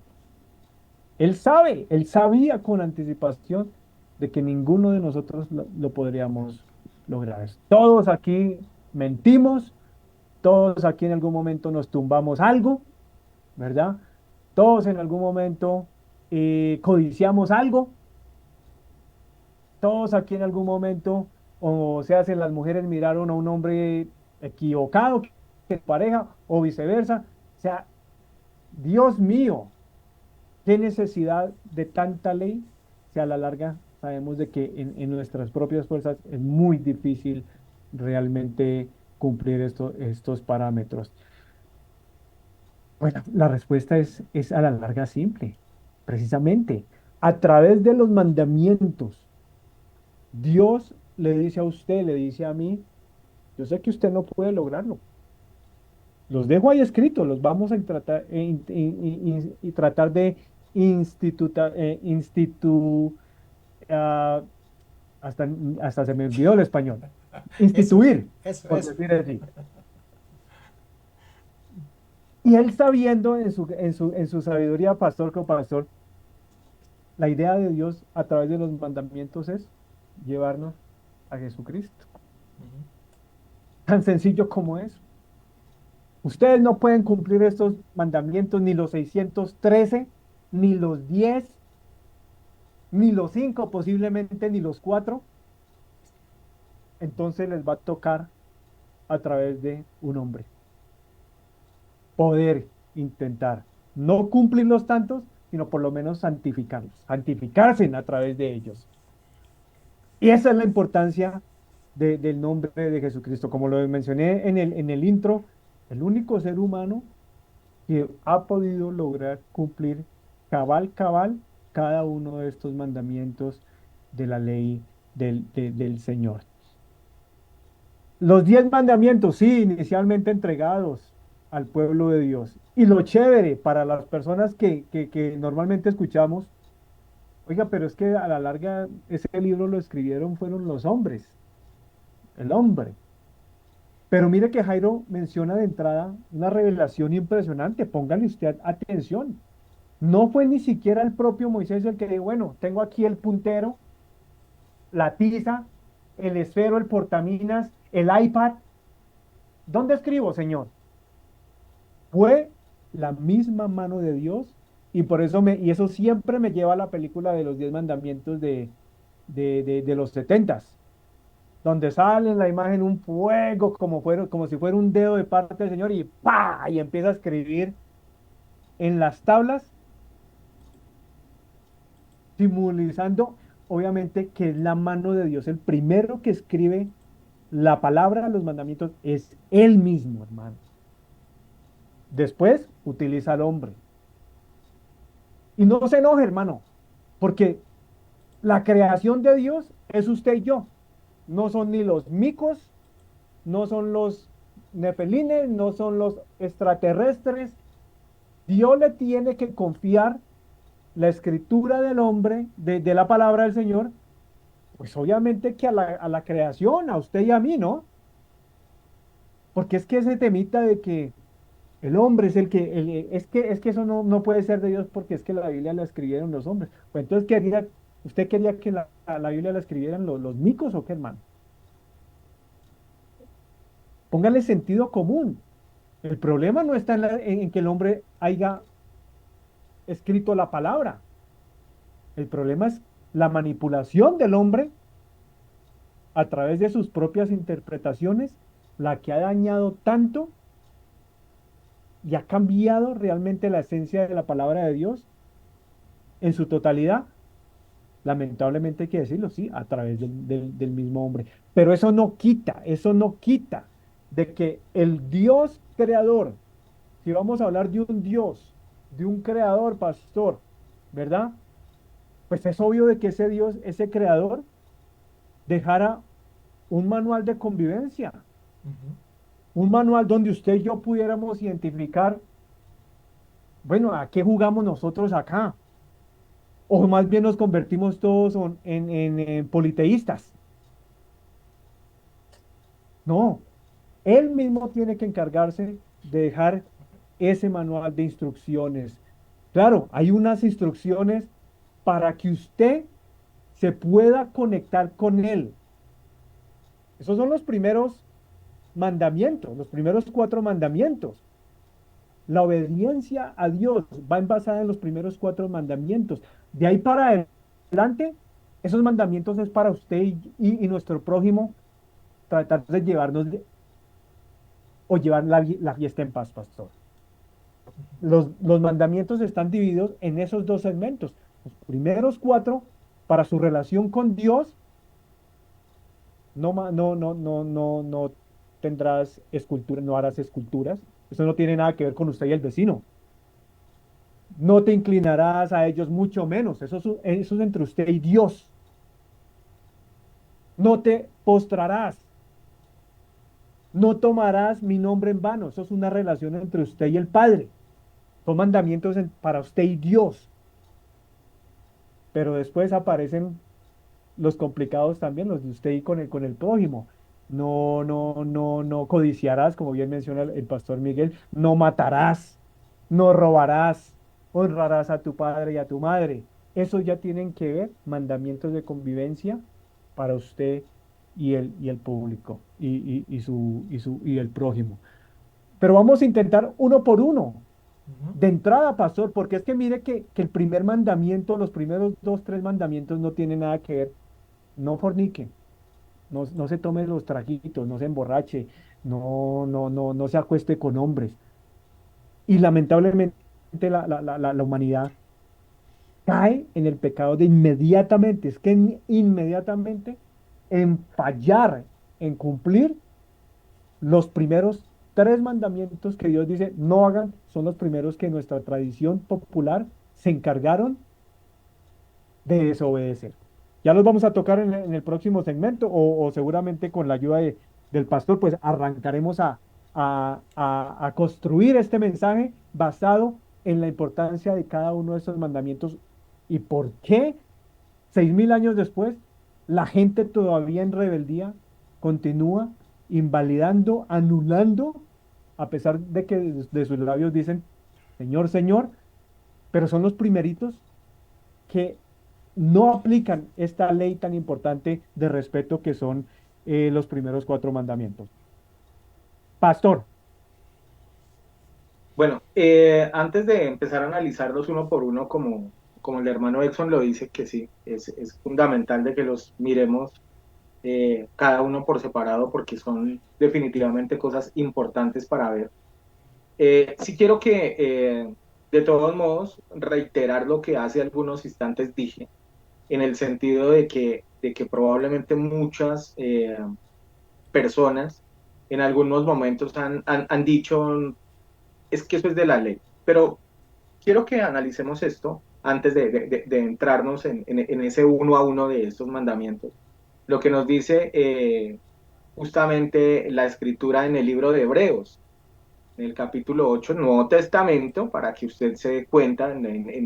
Él sabe, él sabía con anticipación de que ninguno de nosotros lo podríamos lograr. Todos aquí mentimos, todos aquí en algún momento nos tumbamos algo, ¿verdad? Todos en algún momento codiciamos algo, todos aquí en algún momento, o se hacen las mujeres miraron a un hombre equivocado, que es pareja, o viceversa. O sea, Dios mío, qué necesidad de tanta ley, si a la larga sabemos de que en nuestras propias fuerzas es muy difícil realmente cumplir estos parámetros. Bueno, la respuesta es a la larga simple. Precisamente, a través de los mandamientos, Dios le dice a usted, le dice a mí, yo sé que usted no puede lograrlo. Los dejo ahí escritos, los vamos a tratar, y tratar de institutar, ah, hasta, hasta se me olvidó el español, Eso, instituir, eso, por eso. decir así. Y él está viendo en su sabiduría, pastor como pastor, la idea de Dios a través de los mandamientos es llevarnos a Jesucristo. Ujú. Tan sencillo como eso. Ustedes no pueden cumplir estos mandamientos, ni los 613, ni los 10, ni los 5, posiblemente ni los 4. Entonces les va a tocar a través de un hombre poder intentar no cumplirlos tantos, sino por lo menos santificarlos, santificarse a través de ellos. Y esa es la importancia del nombre de Jesucristo. Como lo mencioné en el intro, el único ser humano que ha podido lograr cumplir cabal cada uno de estos mandamientos de la ley del Señor. Los 10 mandamientos, sí, inicialmente entregados al pueblo de Dios. Y lo chévere para las personas que normalmente escuchamos, oiga, pero es que a la larga ese libro lo escribieron fueron los hombres, el hombre. Pero mire que Jairo menciona de entrada una revelación impresionante, póngale usted atención. No fue ni siquiera el propio Moisés el que dijo, bueno, tengo aquí el puntero, la tiza, el esfero, el portaminas, el iPad. ¿Dónde escribo, Señor? Fue la misma mano de Dios y por eso y eso siempre me lleva a la película de los 10 mandamientos de los setentas, donde sale en la imagen un fuego como si fuera un dedo de parte del Señor y ¡pa! Y empieza a escribir en las tablas, simbolizando obviamente que es la mano de Dios. El primero que escribe la palabra, los mandamientos, es Él mismo, hermano. Después utiliza al hombre. Y no se enoje, hermano, porque la creación de Dios es usted y yo. No son ni los micos, no son nefelines, no son los extraterrestres. Dios le tiene que confiar la escritura del hombre, de la palabra del Señor, pues obviamente que a la creación, a usted y a mí, ¿no? Porque es que ese temita de que el hombre es el que, es que eso no puede ser de Dios porque es que la Biblia la escribieron los hombres. Pues entonces usted quería que la Biblia la escribieran los micos o qué, hermano. Póngale sentido común. El problema no está en que el hombre haya escrito la palabra. El problema es la manipulación del hombre a través de sus propias interpretaciones, la que ha dañado tanto y ha cambiado realmente la esencia de la palabra de Dios en su totalidad. Lamentablemente hay que decirlo, sí, a través del mismo hombre. Pero eso no quita de que el Dios creador, si vamos a hablar de un Dios, de un creador, pastor, ¿verdad? Pues es obvio de que ese Dios, ese creador, dejara un manual de convivencia, Ujú. un manual donde usted y yo pudiéramos identificar, bueno, ¿a qué jugamos nosotros acá? O más bien nos convertimos todos en politeístas. No, él mismo tiene que encargarse de dejar ese manual de instrucciones. Claro, hay unas instrucciones para que usted se pueda conectar con él. Esos son los primeros mandamientos, los primeros cuatro mandamientos. La obediencia a Dios va basada en los primeros cuatro mandamientos. De ahí para adelante, esos mandamientos es para usted y nuestro prójimo tratar de llevarnos o llevar la fiesta en paz, pastor. Los mandamientos están divididos en esos dos segmentos. Los primeros cuatro para su relación con Dios, no tendrás esculturas, no harás esculturas. Eso no tiene nada que ver con usted y el vecino. No te inclinarás a ellos, mucho menos. Eso es entre usted y Dios. No te postrarás. No tomarás mi nombre en vano. Eso es una relación entre usted y el Padre. Son mandamientos para usted y Dios. Pero después aparecen los complicados también, los de usted y con el prójimo. No codiciarás, como bien menciona el pastor Miguel. No matarás. No robarás. Honrarás a tu padre y a tu madre. Eso ya tienen que ver mandamientos de convivencia para usted y el público y el prójimo. Pero vamos a intentar uno por uno. Ujú. De entrada, pastor, porque es que mire que el primer mandamiento, los primeros dos, tres mandamientos no tienen nada que ver. No fornique, no se tome los traguitos, no se emborrache, no se acueste con hombres. Y lamentablemente la humanidad cae en el pecado de inmediatamente, es que inmediatamente en fallar, en cumplir los primeros tres mandamientos que Dios dice no hagan, son los primeros que nuestra tradición popular se encargaron de desobedecer. Ya los vamos a tocar en el próximo segmento o seguramente con la ayuda del pastor, pues arrancaremos a construir este mensaje basado en la importancia de cada uno de estos mandamientos y por qué 6000 años después la gente todavía en rebeldía continúa invalidando, anulando, a pesar de que de sus labios dicen, Señor, Señor, pero son los primeritos que no aplican esta ley tan importante de respeto que son los primeros cuatro mandamientos. Pastor, Bueno, antes de empezar a analizarlos uno por uno, como el hermano Exxon lo dice, que sí, es fundamental de que los miremos cada uno por separado porque son definitivamente cosas importantes para ver. Sí quiero que, de todos modos, reiterar lo que hace algunos instantes dije, en el sentido de que probablemente muchas personas en algunos momentos han dicho, es que eso es de la ley, pero quiero que analicemos esto antes de entrarnos en ese uno a uno de estos mandamientos. Lo que nos dice justamente la escritura en el libro de Hebreos, en el capítulo 8, Nuevo Testamento, para que usted se dé cuenta,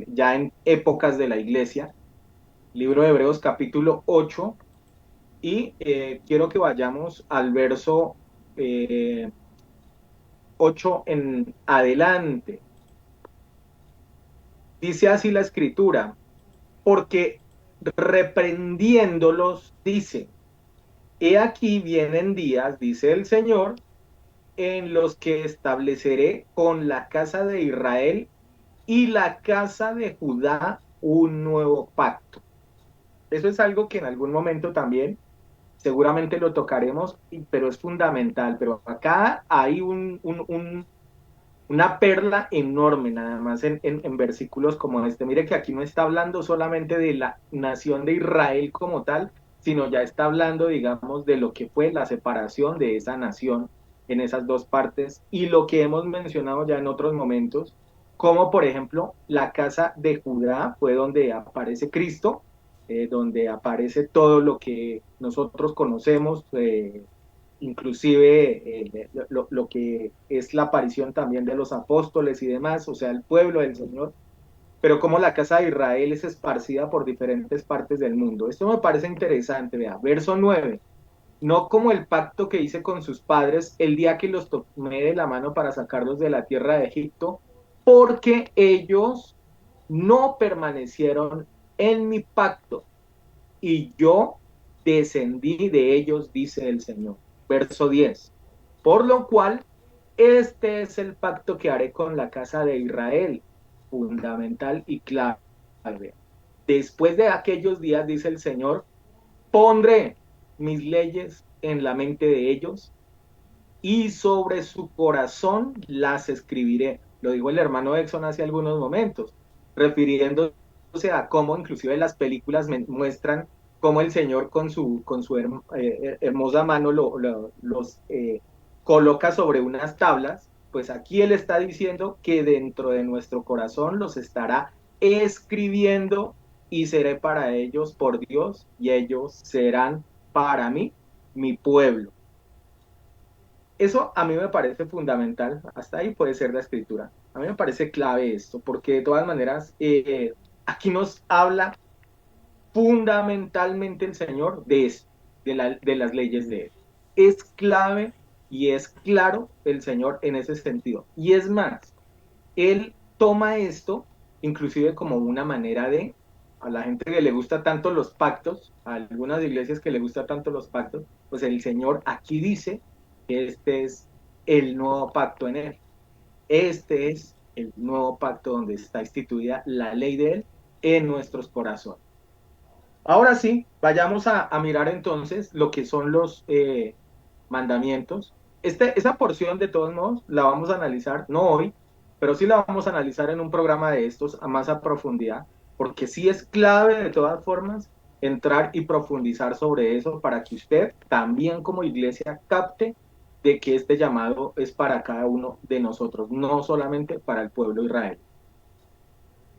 ya en épocas de la iglesia, libro de Hebreos capítulo 8, y quiero que vayamos al verso eh, 8 en adelante. Dice así la escritura, porque reprendiéndolos dice, he aquí vienen días, dice el Señor, en los que estableceré con la casa de Israel y la casa de Judá un nuevo pacto. Eso es algo que en algún momento también seguramente lo tocaremos, pero es fundamental. Pero acá hay una perla enorme, nada más en versículos como este. Mire que aquí no está hablando solamente de la nación de Israel como tal, sino ya está hablando, digamos, de lo que fue la separación de esa nación en esas dos partes y lo que hemos mencionado ya en otros momentos, como por ejemplo la casa de Judá fue donde aparece Cristo, donde aparece todo lo que nosotros conocemos, inclusive lo que es la aparición también de los apóstoles y demás, o sea, el pueblo del Señor, pero como la casa de Israel es esparcida por diferentes partes del mundo. Esto me parece interesante, vea, verso 9, no como el pacto que hice con sus padres el día que los tomé de la mano para sacarlos de la tierra de Egipto, porque ellos no permanecieron en mi pacto y yo descendí de ellos, dice el Señor. Verso 10. Por lo cual, este es el pacto que haré con la casa de Israel, fundamental y clave. Después de aquellos días, dice el Señor, pondré mis leyes en la mente de ellos y sobre su corazón las escribiré. Lo dijo el hermano Exxon hace algunos momentos, refiriéndose a cómo inclusive las películas muestran cómo el Señor con su hermosa mano los coloca sobre unas tablas. Pues aquí Él está diciendo que dentro de nuestro corazón los estará escribiendo y seré para ellos por Dios y ellos serán para mí mi pueblo. Eso a mí me parece fundamental, hasta ahí puede ser la escritura. A mí me parece clave esto, porque de todas maneras aquí nos habla fundamentalmente el Señor de eso, de las leyes de Él. Es clave y es claro el Señor en ese sentido. Y es más, Él toma esto inclusive como una manera de, a la gente que le gusta tanto los pactos, a algunas iglesias que le gusta tanto los pactos, pues el Señor aquí dice que este es el nuevo pacto en Él. Este es el nuevo pacto donde está instituida la ley de Él en nuestros corazones. Ahora sí, vayamos a mirar entonces lo que son los mandamientos. Esa porción, de todos modos, la vamos a analizar, no hoy, pero sí la vamos a analizar en un programa de estos a más a profundidad, porque sí es clave de todas formas entrar y profundizar sobre eso para que usted también como iglesia capte de que este llamado es para cada uno de nosotros, no solamente para el pueblo de Israel.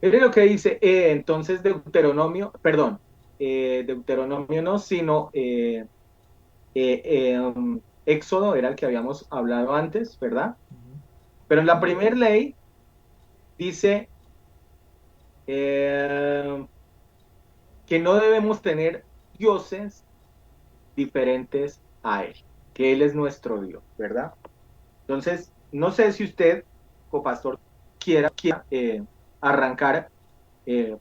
Mire lo que dice entonces Deuteronomio no, sino Éxodo era el que habíamos hablado antes, ¿verdad? Pero en la primera ley dice eh, que no debemos tener dioses diferentes a Él, que Él es nuestro Dios, ¿verdad? Entonces, no sé si usted, copastor, quiera arrancar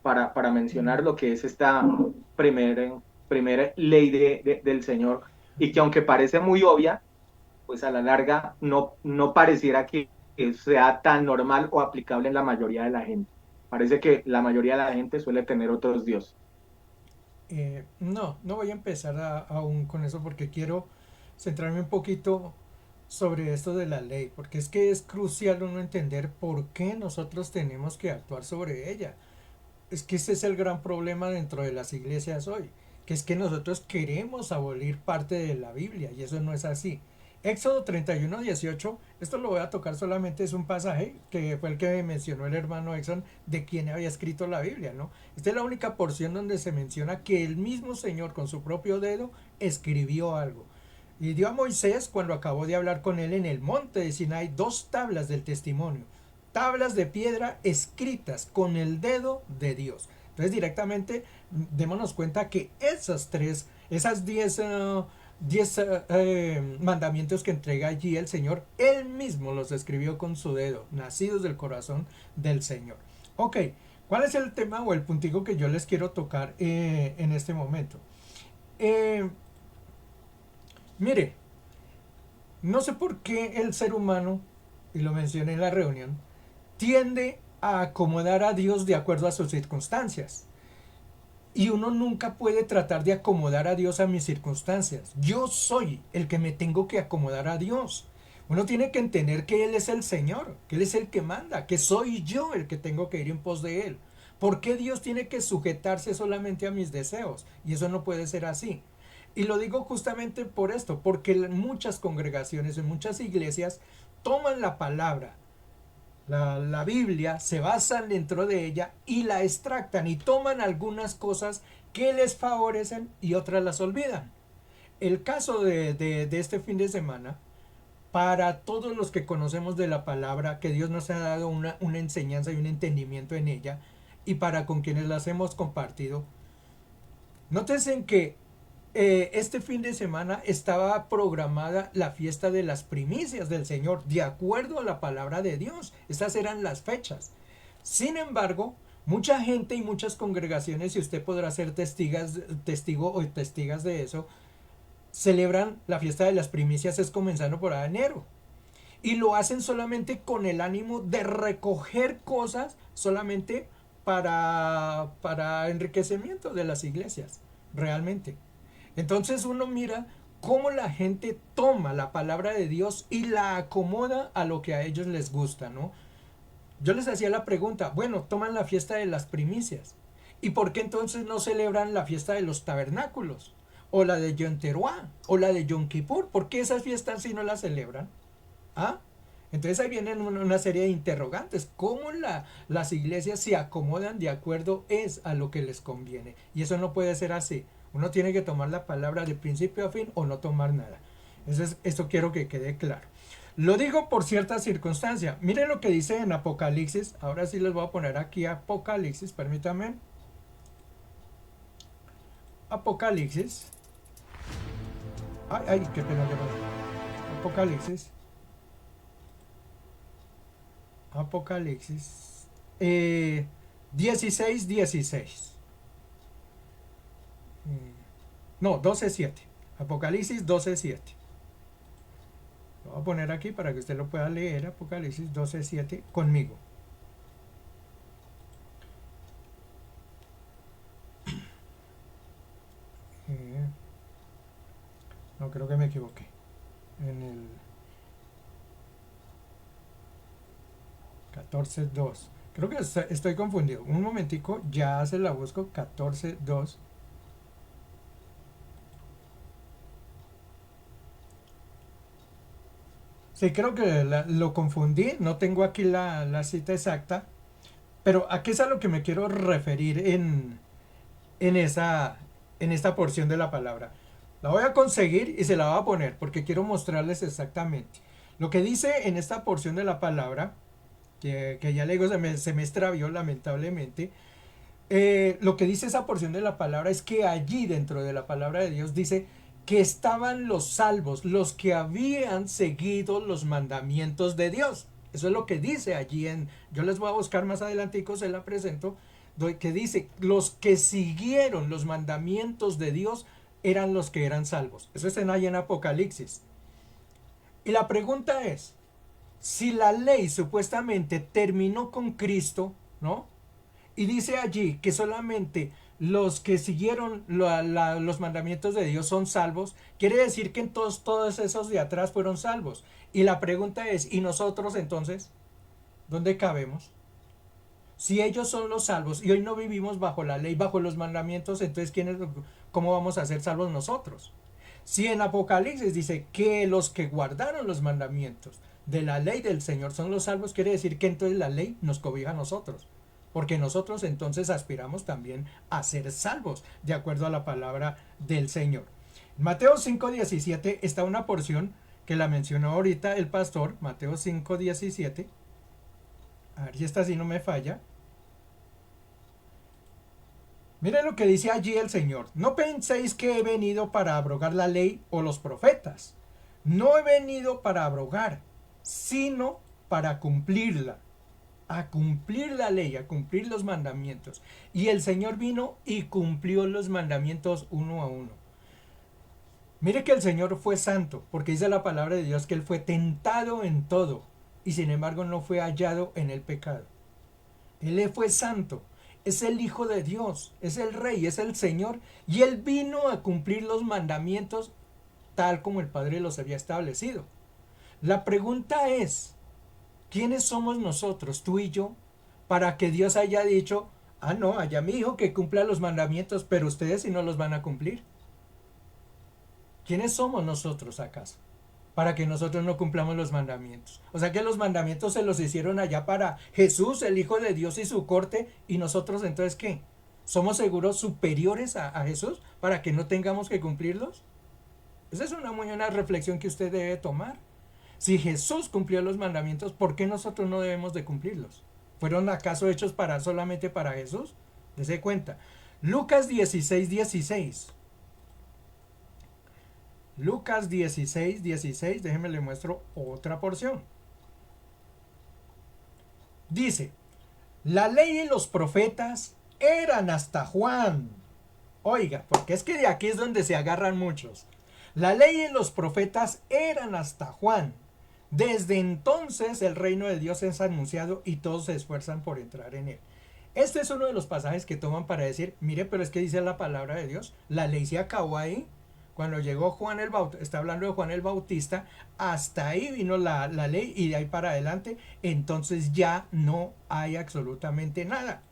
para mencionar lo que es esta primera ley del Señor, y que aunque parece muy obvia, pues a la larga no pareciera que sea tan normal o aplicable en la mayoría de la gente. Parece que la mayoría de la gente suele tener otros dioses. No voy a empezar aún con eso porque quiero centrarme un poquito sobre esto de la ley, porque es que es crucial uno entender por qué nosotros tenemos que actuar sobre ella. Es que ese es el gran problema dentro de las iglesias hoy, que es que nosotros queremos abolir parte de la Biblia y eso no es así. Éxodo 31:18, esto lo voy a tocar solamente, es un pasaje que fue el que mencionó el hermano Exxon de quien había escrito la Biblia, ¿no? Esta es la única porción donde se menciona que el mismo Señor con su propio dedo escribió algo. Y dio a Moisés, cuando acabó de hablar con él en el monte de Sinai, 2 tablas del testimonio, tablas de piedra escritas con el dedo de Dios. Entonces directamente démonos cuenta que esas 10 mandamientos que entrega allí el Señor, Él mismo los escribió con su dedo, nacidos del corazón del Señor. Ok, ¿cuál es el tema o el puntico que yo les quiero tocar en este momento? Eh, Mire, no sé por qué el ser humano, y lo mencioné en la reunión, tiende a acomodar a Dios de acuerdo a sus circunstancias. Y uno nunca puede tratar de acomodar a Dios a mis circunstancias. Yo soy el que me tengo que acomodar a Dios. Uno tiene que entender que Él es el Señor, que Él es el que manda, que soy yo el que tengo que ir en pos de Él. ¿Por qué Dios tiene que sujetarse solamente a mis deseos? Y eso no puede ser así. Y lo digo justamente por esto, porque en muchas congregaciones, en muchas iglesias, toman la palabra, la Biblia, se basan dentro de ella y la extractan y toman algunas cosas que les favorecen y otras las olvidan. El caso de este fin de semana, para todos los que conocemos de la palabra, que Dios nos ha dado una enseñanza y un entendimiento en ella, y para con quienes las hemos compartido, nótense que este fin de semana estaba programada la fiesta de las primicias del Señor, de acuerdo a la palabra de Dios. Estas eran las fechas. Sin embargo, mucha gente y muchas congregaciones, y usted podrá ser testigo o testigas de eso, celebran la fiesta de las primicias es comenzando por enero. Y lo hacen solamente con el ánimo de recoger cosas solamente para enriquecimiento de las iglesias, realmente. Entonces uno mira cómo la gente toma la palabra de Dios y la acomoda a lo que a ellos les gusta, ¿no? Yo les hacía la pregunta, bueno, toman la fiesta de las primicias. ¿Y por qué entonces no celebran la fiesta de los tabernáculos? O la de Yom Teruah, o la de Yom Kippur. ¿Por qué esas fiestas sí no las celebran? ¿Ah? Entonces ahí vienen una serie de interrogantes. ¿Cómo las iglesias se acomodan de acuerdo es a lo que les conviene? Y eso no puede ser así. Uno tiene que tomar la palabra de principio a fin o no tomar nada. Esto quiero que quede claro. Lo digo por cierta circunstancia. Miren lo que dice en Apocalipsis. Ahora sí les voy a poner aquí Apocalipsis. Permítanme. Apocalipsis. Ay, qué pena. Apocalipsis. Apocalipsis 16:16. No, 12:7. Apocalipsis 12:7. Lo voy a poner aquí para que usted lo pueda leer. Apocalipsis 12:7 conmigo. No, creo que me equivoqué. En el 14:2. Creo que estoy confundido. Un momentico, ya se la busco. 14:2. Sí, creo que lo confundí. No tengo aquí la cita exacta. Pero aquí es a lo que me quiero referir en esta porción de la palabra. La voy a conseguir y se la voy a poner porque quiero mostrarles exactamente. Lo que dice en esta porción de la palabra, que ya le digo se me extravió lamentablemente, lo que dice esa porción de la palabra es que allí dentro de la palabra de Dios dice que estaban los salvos, los que habían seguido los mandamientos de Dios. Eso es lo que dice allí yo les voy a buscar más adelantico, se la presento, que dice, los que siguieron los mandamientos de Dios eran los que eran salvos. Eso está ahí en Apocalipsis. Y la pregunta es, si la ley supuestamente terminó con Cristo, ¿no? Y dice allí que solamente los que siguieron los mandamientos de Dios son salvos, quiere decir que todos esos de atrás fueron salvos. Y la pregunta es, ¿y nosotros entonces? ¿Dónde cabemos? Si ellos son los salvos y hoy no vivimos bajo la ley, bajo los mandamientos, entonces ¿cómo vamos a ser salvos nosotros? Si en Apocalipsis dice que los que guardaron los mandamientos de la ley del Señor son los salvos, quiere decir que entonces la ley nos cobija a nosotros. Porque nosotros entonces aspiramos también a ser salvos, de acuerdo a la palabra del Señor. Mateo 5:17 está una porción que la mencionó ahorita el pastor, Mateo 5:17. A ver si esta sí no me falla. Miren lo que dice allí el Señor. No penséis que he venido para abrogar la ley o los profetas. No he venido para abrogar, sino para cumplirla. A cumplir la ley, a cumplir los mandamientos. Y el Señor vino y cumplió los mandamientos uno a uno. Mire que el Señor fue santo, porque dice la palabra de Dios que Él fue tentado en todo, y sin embargo no fue hallado en el pecado. Él fue santo, es el Hijo de Dios, es el Rey, es el Señor, y Él vino a cumplir los mandamientos tal como el Padre los había establecido. La pregunta es, ¿quiénes somos nosotros, tú y yo, para que Dios haya dicho, ah, no, haya mi hijo que cumpla los mandamientos, pero ustedes sí no los van a cumplir? ¿Quiénes somos nosotros acaso? Para que nosotros no cumplamos los mandamientos. O sea que los mandamientos se los hicieron allá para Jesús, el Hijo de Dios y su corte, y nosotros entonces ¿qué? ¿Somos seguros superiores a Jesús para que no tengamos que cumplirlos? Esa es una muy buena reflexión que usted debe tomar. Si Jesús cumplió los mandamientos, ¿por qué nosotros no debemos de cumplirlos? ¿Fueron acaso hechos para solamente para Jesús? Dese cuenta. Lucas 16:16. Lucas 16:16, déjenme le muestro otra porción. Dice, la ley y los profetas eran hasta Juan. Oiga, porque es que de aquí es donde se agarran muchos. La ley y los profetas eran hasta Juan. Desde entonces el reino de Dios es anunciado y todos se esfuerzan por entrar en él. Este es uno de los pasajes que toman para decir, mire, pero es que dice la palabra de Dios, la ley se acabó ahí. Cuando llegó Juan el Bautista, está hablando de Juan el Bautista, hasta ahí vino la ley y de ahí para adelante, entonces ya no hay absolutamente nada.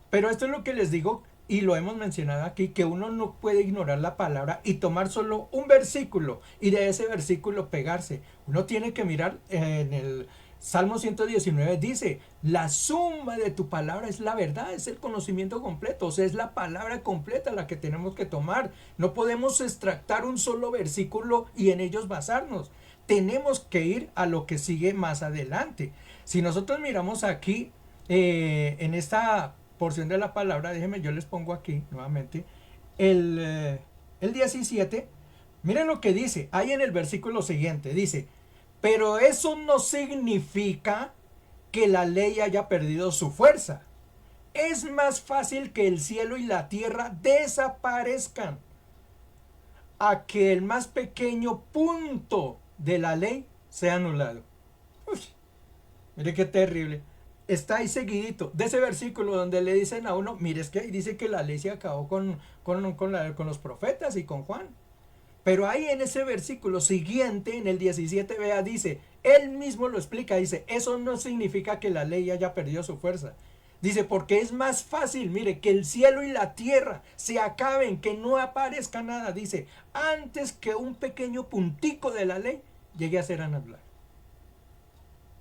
Pero esto es lo que les digo y lo hemos mencionado aquí, que uno no puede ignorar la palabra y tomar solo un versículo y de ese versículo pegarse. Uno tiene que mirar en el Salmo 119 dice, la suma de tu palabra es la verdad, es el conocimiento completo, o sea, es la palabra completa la que tenemos que tomar. No podemos extractar un solo versículo y en ellos basarnos. Tenemos que ir a lo que sigue más adelante. Si nosotros miramos aquí, en esta porción de la palabra, déjenme, yo les pongo aquí nuevamente, el 17, miren lo que dice, ahí en el versículo siguiente, dice, pero eso no significa que la ley haya perdido su fuerza. Es más fácil que el cielo y la tierra desaparezcan a que el más pequeño punto de la ley sea anulado. Uy, mire qué terrible. Está ahí seguidito de ese versículo donde le dicen a uno, mire, es que ahí dice que la ley se acabó con los profetas y con Juan. Pero ahí en ese versículo siguiente, en el 17, vea, dice, él mismo lo explica, dice, eso no significa que la ley haya perdido su fuerza. Dice, porque es más fácil, mire, que el cielo y la tierra se acaben, que no aparezca nada, dice, antes que un pequeño puntico de la ley llegue a ser anulado.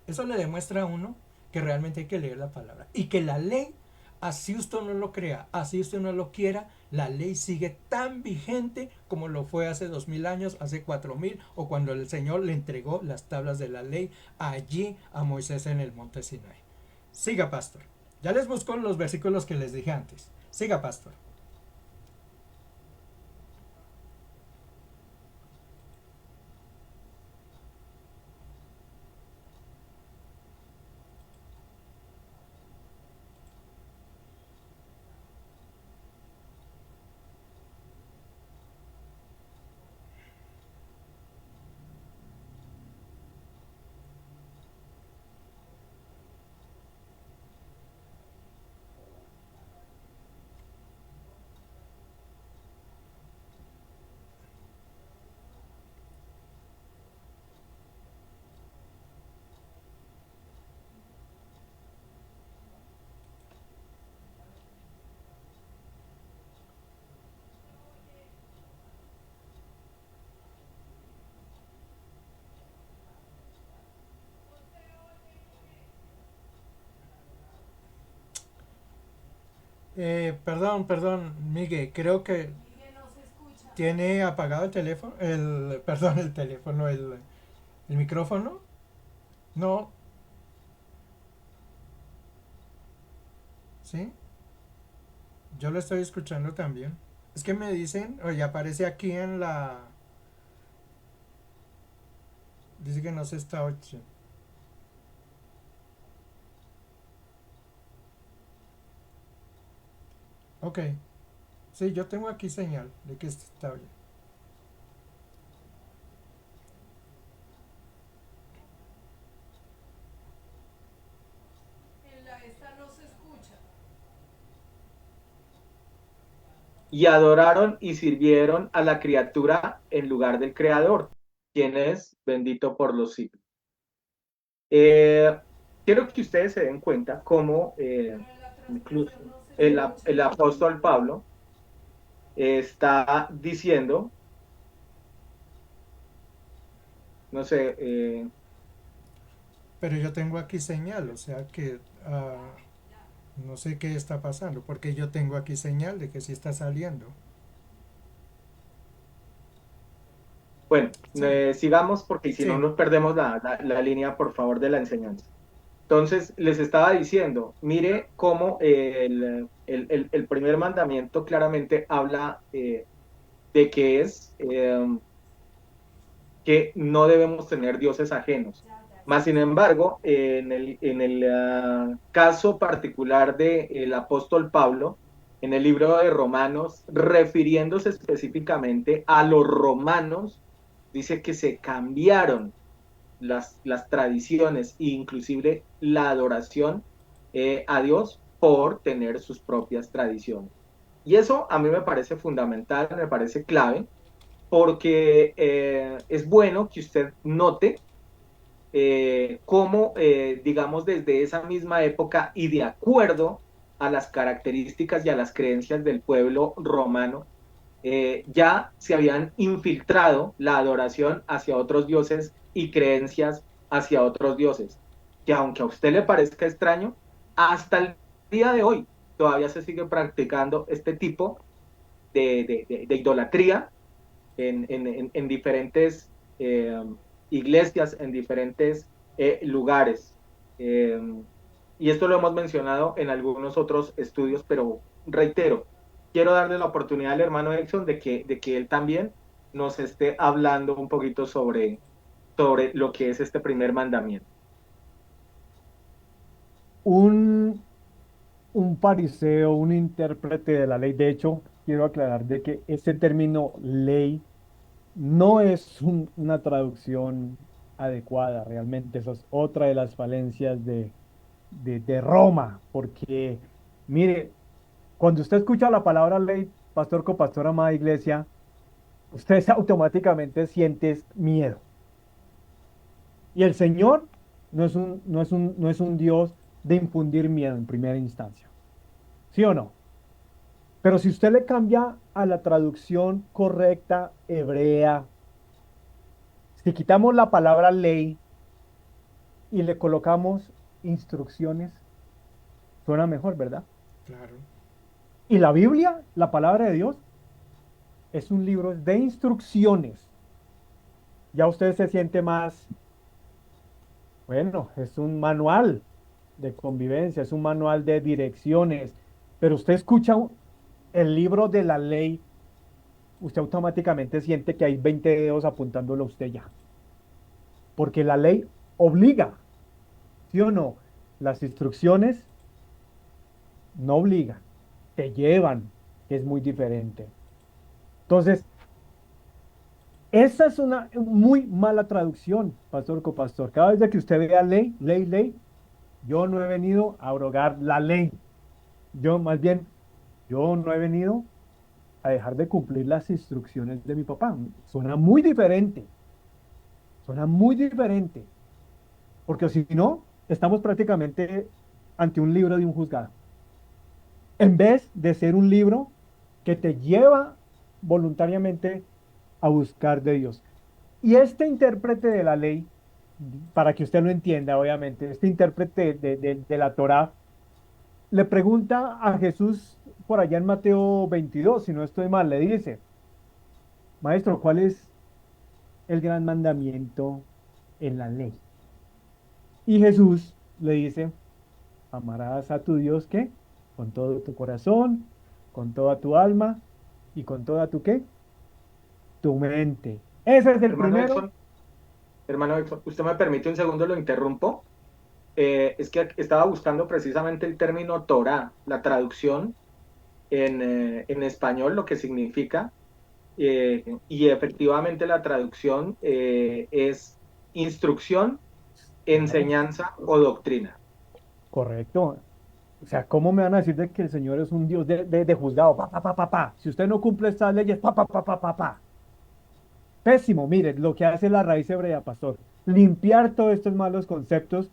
Eso le demuestra a uno que realmente hay que leer la palabra y que la ley, así usted no lo crea, así usted no lo quiera, la ley sigue tan vigente como lo fue hace 2000 años, hace 4000 o cuando el Señor le entregó las tablas de la ley allí a Moisés en el monte Sinai. Siga, pastor. Ya les busco los versículos que les dije antes. Siga, pastor. Perdón, Miguel, creo que... Miguel no se escucha ¿Tiene apagado el teléfono? Perdón, el teléfono, el micrófono. No, ¿sí? Yo lo estoy escuchando también. Es que me dicen, oye, aparece aquí en la... Dice que no se está oyendo. Ok, sí, yo tengo aquí señal de que está bien. Y adoraron y sirvieron a la criatura en lugar del Creador, quien es bendito por los siglos. Eh, Quiero que ustedes se den cuenta cómo incluso el apóstol Pablo está diciendo, no sé, Pero yo tengo aquí señal, o sea que no sé qué está pasando, porque yo tengo aquí señal de que sí está saliendo. bueno, Sí, sigamos porque si no sí, nos perdemos la línea, por favor, de la enseñanza. Entonces, les estaba diciendo, mire cómo el primer mandamiento claramente habla de que es que no debemos tener dioses ajenos. Más sin embargo, en el caso particular del apóstol Pablo, en el libro de Romanos, refiriéndose específicamente a los romanos, dice que se cambiaron las tradiciones e inclusive la adoración a Dios por tener sus propias tradiciones. Y eso a mí me parece fundamental, me parece clave, porque es bueno que usted note cómo, digamos, desde esa misma época y de acuerdo a las características y a las creencias del pueblo romano, ya se habían infiltrado la adoración hacia otros dioses y creencias hacia otros dioses, que aunque a usted le parezca extraño, hasta el día de hoy todavía se sigue practicando este tipo de idolatría en diferentes iglesias, en diferentes lugares. Eh, y esto lo hemos mencionado en algunos otros estudios, pero reitero, quiero darle la oportunidad al hermano Exxon de que él también nos esté hablando un poquito sobre lo que es este primer mandamiento. Un, un fariseo, un intérprete de la ley, de hecho, quiero aclarar de que este término ley no es una traducción adecuada, realmente esa es otra de las falencias de Roma, porque mire, cuando usted escucha la palabra ley, pastor, copastor, amada iglesia, usted automáticamente siente miedo. Y el Señor no es un Dios de infundir miedo en primera instancia, ¿sí o no? Pero si usted le cambia a la traducción correcta hebrea, si quitamos la palabra ley y le colocamos instrucciones, suena mejor, ¿verdad? claro. Y la Biblia, la palabra de Dios, es un libro de instrucciones. Ya usted se siente más, bueno, es un manual de convivencia, es un manual de direcciones, pero usted escucha el libro de la ley, usted automáticamente siente que hay 20 dedos apuntándolo a usted ya, porque la ley obliga, ¿sí o no? Las instrucciones no obligan, te llevan, que es muy diferente. Entonces, esa es una muy mala traducción, pastor copastor. Cada vez que usted vea ley, ley, ley, yo no he venido a abrogar la ley. Yo, más bien, yo no he venido a dejar de cumplir las instrucciones de mi papá. Suena muy diferente, porque si no, estamos prácticamente ante un libro de un juzgado, en vez de ser un libro que te lleva voluntariamente a buscar de Dios. Y este intérprete de la ley, para que usted lo entienda, obviamente, este intérprete de la Torá, le pregunta a Jesús por allá en Mateo 22, si no estoy mal, le dice, Maestro, ¿cuál es el gran mandamiento en la ley? Y Jesús le dice, amarás a tu Dios, ¿qué? Con todo tu corazón, con toda tu alma y con toda tu, ¿qué? Tu mente. Ese es el Hermano primero. Exxon, hermano Exxon, ¿usted me permite un segundo, lo interrumpo? Es que estaba buscando precisamente el término Torah, la traducción en español, lo que significa, y efectivamente la traducción es instrucción, No, enseñanza o doctrina. correcto. O sea, ¿cómo me van a decir de que el Señor es un Dios de juzgado? Pa, pa, pa, pa, pa. Si usted no cumple estas leyes, pa, pa, pa, pa, pa, pa. Pésimo, mire, lo que hace la raíz hebrea, pastor. Limpiar todos estos malos conceptos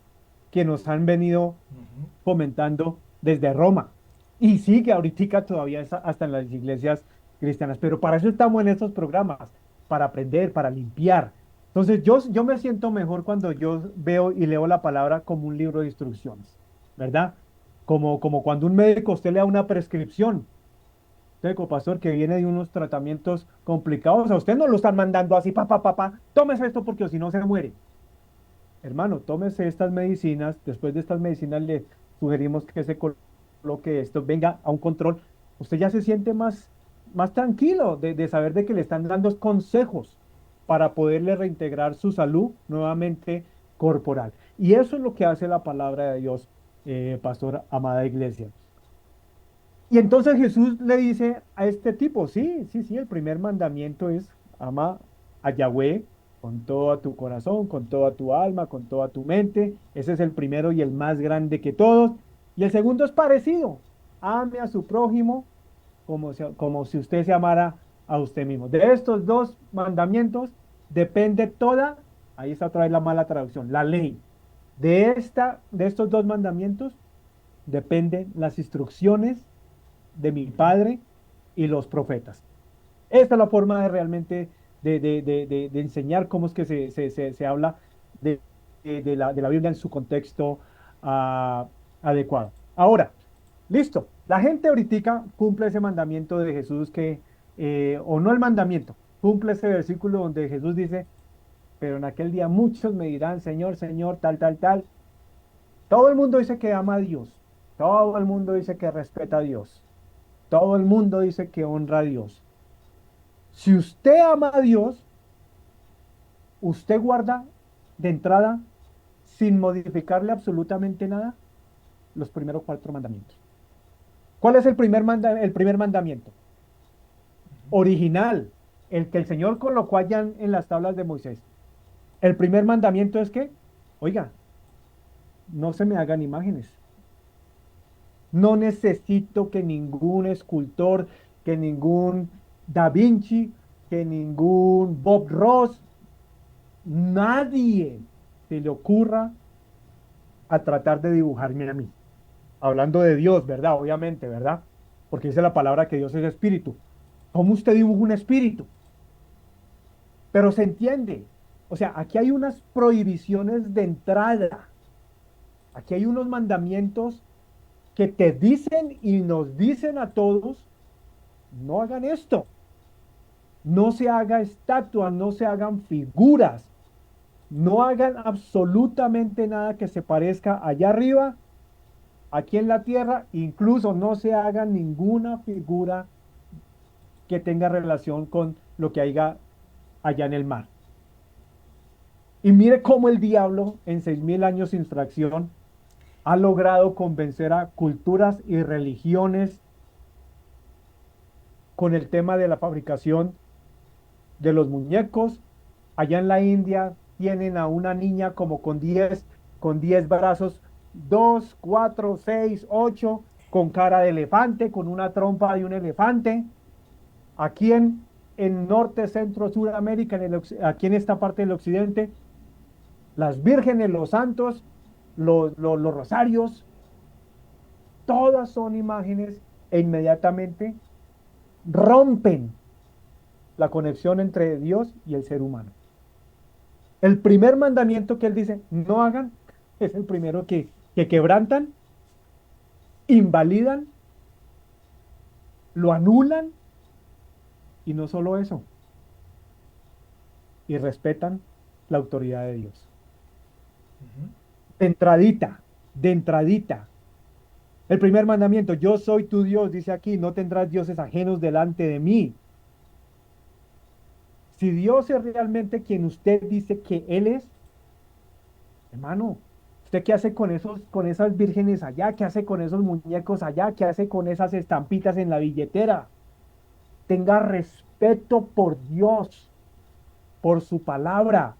que nos han venido Ujú. fomentando desde Roma. Y sigue ahorita todavía hasta en las iglesias cristianas. Pero para eso estamos en estos programas, para aprender, para limpiar. Entonces yo me siento mejor cuando yo veo y leo la palabra como un libro de instrucciones, ¿verdad? Como cuando un médico a usted le da una prescripción, usted, pastor, que viene de unos tratamientos complicados, a usted no lo están mandando así, pa, pa, pa, pa, tómese esto porque o si no se muere. Hermano, tómese estas medicinas. Después de estas medicinas le sugerimos que se coloque esto, venga a un control. Usted ya se siente más tranquilo de saber de que le están dando consejos para poderle reintegrar su salud nuevamente corporal. Y eso es lo que hace la palabra de Dios, pastor, amada iglesia. Y entonces Jesús le dice a este tipo, sí, sí, sí, el primer mandamiento es ama a Yahweh con todo tu corazón, con toda tu alma, con toda tu mente. Ese es el primero y el más grande que todos. Y el segundo es parecido, ame a su prójimo como si usted se amara a usted mismo. De estos dos mandamientos depende toda, ahí está otra vez la mala traducción, la ley. De estos dos mandamientos dependen las instrucciones de mi Padre y los profetas. Esta es la forma de realmente de enseñar cómo es que se habla de la Biblia en su contexto adecuado. Ahora, listo. La gente ahorita cumple ese mandamiento de Jesús o no el mandamiento, cumple ese versículo donde Jesús dice, pero en aquel día muchos me dirán, Señor, Señor, tal, tal, tal. Todo el mundo dice que ama a Dios. Todo el mundo dice que respeta a Dios. Todo el mundo dice que honra a Dios. Si usted ama a Dios, usted guarda de entrada, sin modificarle absolutamente nada, los primeros cuatro mandamientos. ¿Cuál es el primer mandamiento? Original, el que el Señor colocó allá en las tablas de Moisés. El primer mandamiento es que, oiga, no se me hagan imágenes. No necesito que ningún escultor, que ningún Da Vinci, que ningún Bob Ross, nadie se le ocurra a tratar de dibujarme a mí. Hablando de Dios, ¿verdad? Obviamente, ¿verdad? Porque dice la palabra que Dios es espíritu. ¿Cómo usted dibuja un espíritu? Pero se entiende. O sea, aquí hay unas prohibiciones de entrada. Aquí hay unos mandamientos que te dicen y nos dicen a todos, no hagan esto. No se haga estatuas, no se hagan figuras, no hagan absolutamente nada que se parezca allá arriba, aquí en la tierra, incluso no se haga ninguna figura que tenga relación con lo que haya allá en el mar. Y mire cómo el diablo en 6000 años sin fracción ha logrado convencer a culturas y religiones con el tema de la fabricación de los muñecos. Allá en la India tienen a una niña como con diez brazos, 2, 4, 6, 8, con cara de elefante, con una trompa de un elefante. Aquí en Norte, Centro, Suramérica, aquí en esta parte del occidente, las vírgenes, los santos, los rosarios, todas son imágenes e inmediatamente rompen la conexión entre Dios y el ser humano. El primer mandamiento que él dice, no hagan, es el primero que quebrantan, invalidan, lo anulan y no solo eso. y respetan la autoridad de Dios. Ujú. De entradita. El primer mandamiento, yo soy tu Dios, dice aquí, no tendrás dioses ajenos delante de mí. Si Dios es realmente quien usted dice que Él es, hermano, ¿usted qué hace con con esas vírgenes allá? ¿Qué hace con esos muñecos allá? ¿Qué hace con esas estampitas en la billetera? Tenga respeto por Dios, por su palabra.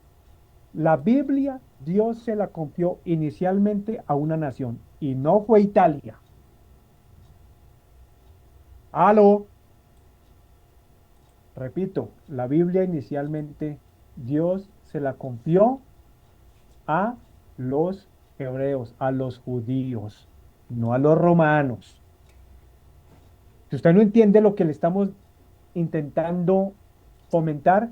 La Biblia, Dios se la confió inicialmente a una nación y no fue Italia. Aló, repito, la Biblia inicialmente Dios se la confió a los hebreos, a los judíos, no a los romanos. Si usted no entiende lo que le estamos intentando fomentar,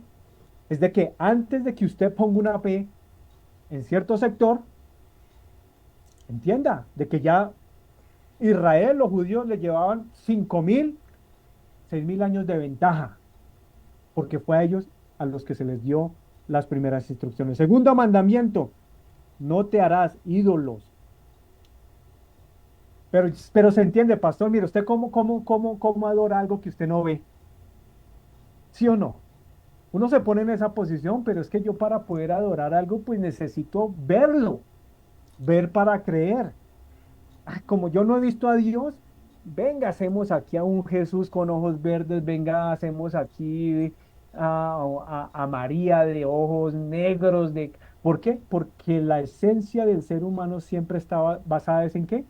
es de que antes de que usted ponga una fe en cierto sector, entienda de que ya Israel, los judíos le llevaban 5.000, 6.000 años de ventaja, porque fue a ellos a los que se les dio las primeras instrucciones. Segundo mandamiento, no te harás ídolos. Pero se entiende, pastor, mire, usted cómo adora algo que usted no ve. ¿Sí o no? Uno se pone en esa posición, pero es que yo para poder adorar algo, pues necesito verlo, ver para creer. Ah, como yo no he visto a Dios, venga, hacemos aquí a un Jesús con ojos verdes, venga, hacemos aquí a María de ojos negros. ¿Por qué? Porque la esencia del ser humano siempre estaba basada ¿en qué?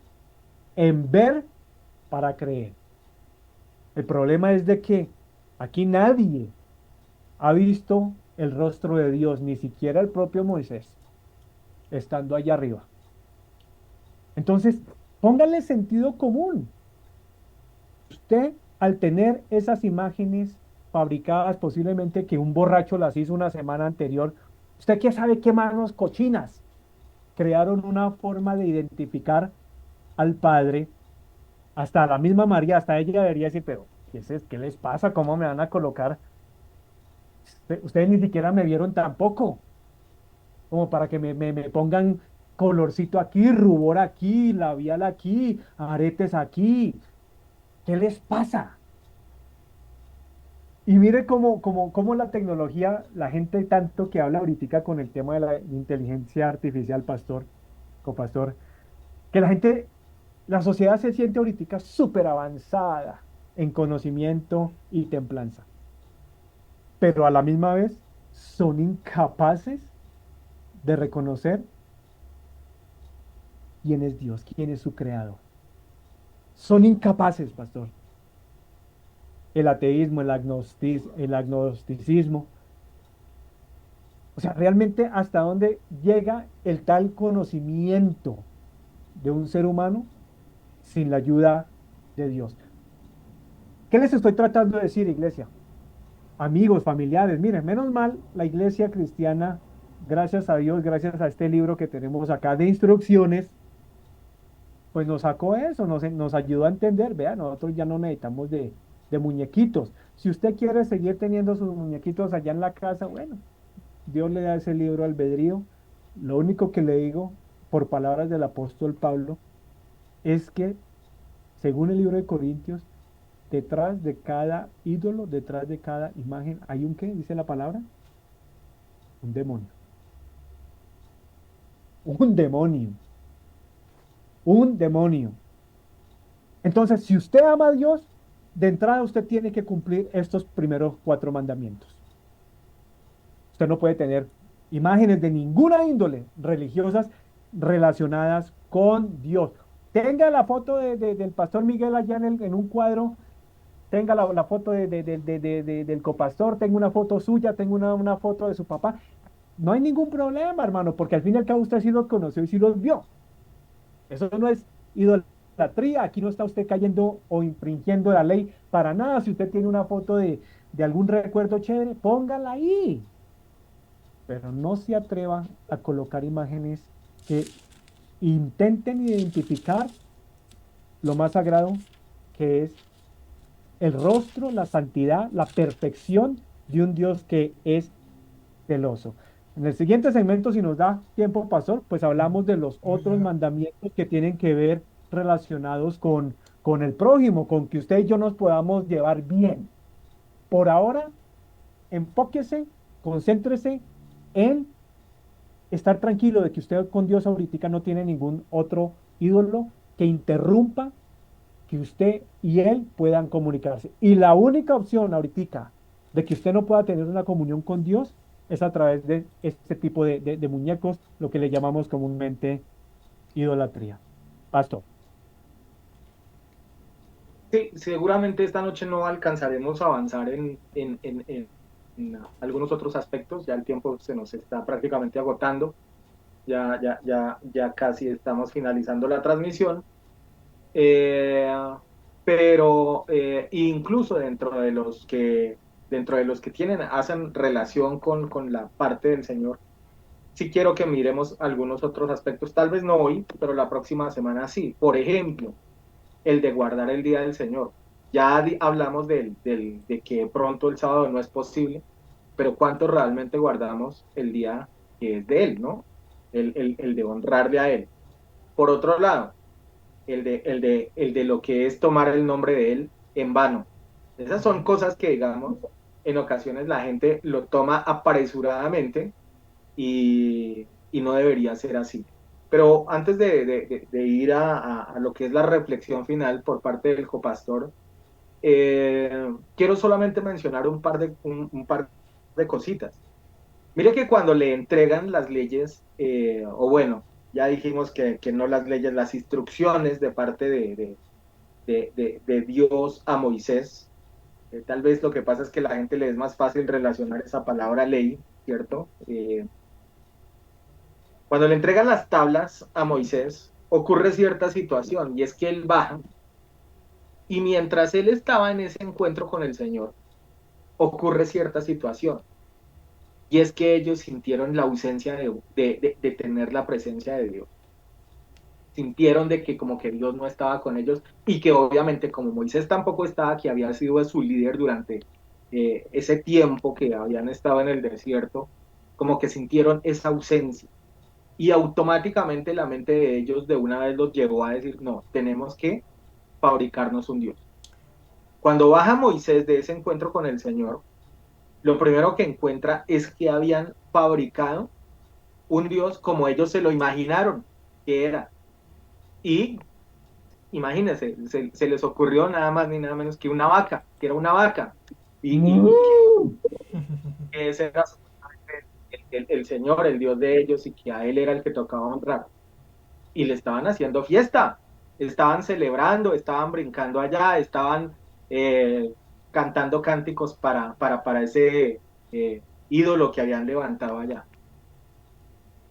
En ver para creer. El problema es de que aquí nadie ha visto el rostro de Dios, ni siquiera el propio Moisés, estando allá arriba. Entonces, póngale sentido común. Usted, al tener esas imágenes fabricadas, posiblemente que un borracho las hizo una semana anterior, ¿usted qué sabe qué manos cochinas crearon una forma de identificar al Padre? Hasta la misma María, hasta ella debería decir, pero ¿qué les pasa? ¿Cómo me van a colocar? Ustedes ni siquiera me vieron tampoco, como para que me pongan colorcito aquí, rubor aquí, labial aquí, aretes aquí. ¿Qué les pasa? Y mire cómo la tecnología, la gente tanto que habla ahorita con el tema de la inteligencia artificial, copastor, que la sociedad se siente ahorita súper avanzada en conocimiento y templanza, pero a la misma vez son incapaces de reconocer quién es Dios, quién es su creador. Son incapaces, pastor. El ateísmo, el agnosticismo. O sea, realmente hasta dónde llega el tal conocimiento de un ser humano sin la ayuda de Dios. ¿Qué les estoy tratando de decir, iglesia? Amigos, familiares, miren, menos mal la iglesia cristiana, gracias a Dios, gracias a este libro que tenemos acá de instrucciones, pues nos sacó eso, nos ayudó a entender, vea, nosotros ya no necesitamos de muñequitos. Si usted quiere seguir teniendo sus muñequitos allá en la casa, bueno, Dios le da ese libro albedrío. Lo único que le digo, por palabras del apóstol Pablo, es que, según el libro de Corintios, detrás de cada ídolo, detrás de cada imagen, hay un ¿qué? Dice la palabra, un demonio. Un demonio. Un demonio. Entonces, si usted ama a Dios, de entrada usted tiene que cumplir estos primeros 4 mandamientos. Usted no puede tener imágenes de ninguna índole religiosas relacionadas con Dios. Tenga la foto del pastor Miguel allá en un cuadro, tenga la foto del copastor, tenga una foto suya, tenga una foto de su papá. No hay ningún problema, hermano, porque al fin y al cabo usted sí los conoció y sí los vio. Eso no es idolatría. Aquí no está usted cayendo o infringiendo la ley para nada. Si usted tiene una foto de algún recuerdo chévere, póngala ahí. Pero no se atreva a colocar imágenes que intenten identificar lo más sagrado, que es el rostro, la santidad, la perfección de un Dios que es celoso. En el siguiente segmento, si nos da tiempo, pastor, pues hablamos de los otros Oiga, mandamientos que tienen que ver relacionados con el prójimo, con que usted y yo nos podamos llevar bien. Por ahora, enfóquese, concéntrese en estar tranquilo de que usted con Dios ahorita no tiene ningún otro ídolo que interrumpa que usted y él puedan comunicarse. Y la única opción ahorita de que usted no pueda tener una comunión con Dios es a través de este tipo de muñecos, lo que le llamamos comúnmente idolatría. Pastor. Sí, seguramente esta noche no alcanzaremos a avanzar en algunos otros aspectos, ya el tiempo se nos está prácticamente agotando, ya casi estamos finalizando la transmisión. Eh, pero incluso dentro de los que hacen relación con la parte del Señor, sí quiero que miremos algunos otros aspectos, tal vez no hoy, pero la próxima semana sí. Por ejemplo, el de guardar el día del Señor. Ya hablamos de que pronto el sábado no es posible, pero ¿cuánto realmente guardamos el día que es de Él, ¿no? El de honrarle a Él. Por otro lado, el de lo que es tomar el nombre de Él en vano. Esas son cosas que, digamos, en ocasiones la gente lo toma apresuradamente y no debería ser así. Pero antes de ir a lo que es la reflexión final por parte del copastor, quiero solamente mencionar un par de cositas. Mire que cuando le entregan las leyes, o bueno, ya dijimos que no las leyes, las instrucciones de parte de Dios a Moisés, tal vez lo que pasa es que a la gente le es más fácil relacionar esa palabra ley, ¿cierto? Cuando le entregan las tablas a Moisés, ocurre cierta situación y es que él baja y mientras él estaba en ese encuentro con el Señor, ocurre cierta situación y es que ellos sintieron la ausencia de tener la presencia de Dios. Sintieron de que como que Dios no estaba con ellos y que obviamente como Moisés tampoco estaba, que había sido su líder durante ese tiempo que habían estado en el desierto, como que sintieron esa ausencia. Y automáticamente la mente de ellos de una vez los llevó a decir, no, tenemos que fabricarnos un Dios. Cuando baja Moisés de ese encuentro con el Señor, lo primero que encuentra es que habían fabricado un Dios como ellos se lo imaginaron que era. Y imagínense, se les ocurrió nada más ni nada menos que una vaca, que era una vaca. Y ¡Mu! que ese era el Señor, el Dios de ellos, y que a él era el que tocaba honrar. Y le estaban haciendo fiesta, estaban celebrando, estaban brincando allá, estaban eh, cantando cánticos para ese ídolo que habían levantado allá.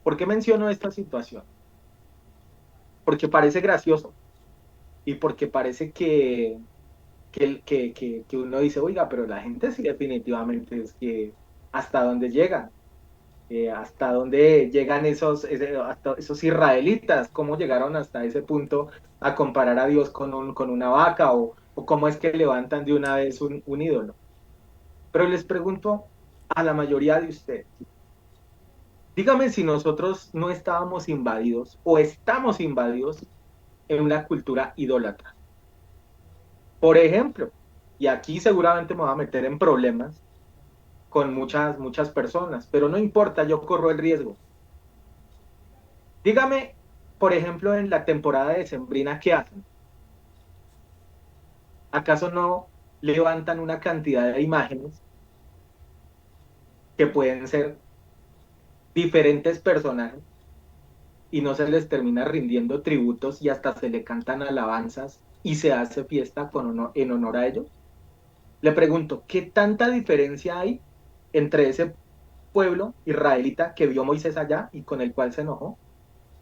¿Por qué menciono esta situación? Porque parece gracioso y porque parece que uno dice, oiga, pero la gente sí definitivamente es que hasta dónde llega, hasta dónde llegan hasta esos israelitas, cómo llegaron hasta ese punto a comparar a Dios con una vaca o cómo es que levantan de una vez un ídolo. Pero les pregunto a la mayoría de ustedes, dígame si nosotros no estábamos invadidos o estamos invadidos en una cultura idólatra. Por ejemplo, y aquí seguramente me voy a meter en problemas con muchas personas, pero no importa, yo corro el riesgo. Dígame, por ejemplo, en la temporada de Sembrina, ¿qué hacen? ¿Acaso no levantan una cantidad de imágenes que pueden ser diferentes personajes y no se les termina rindiendo tributos y hasta se le cantan alabanzas y se hace fiesta en honor a ellos? Le pregunto, ¿qué tanta diferencia hay entre ese pueblo israelita que vio Moisés allá y con el cual se enojó?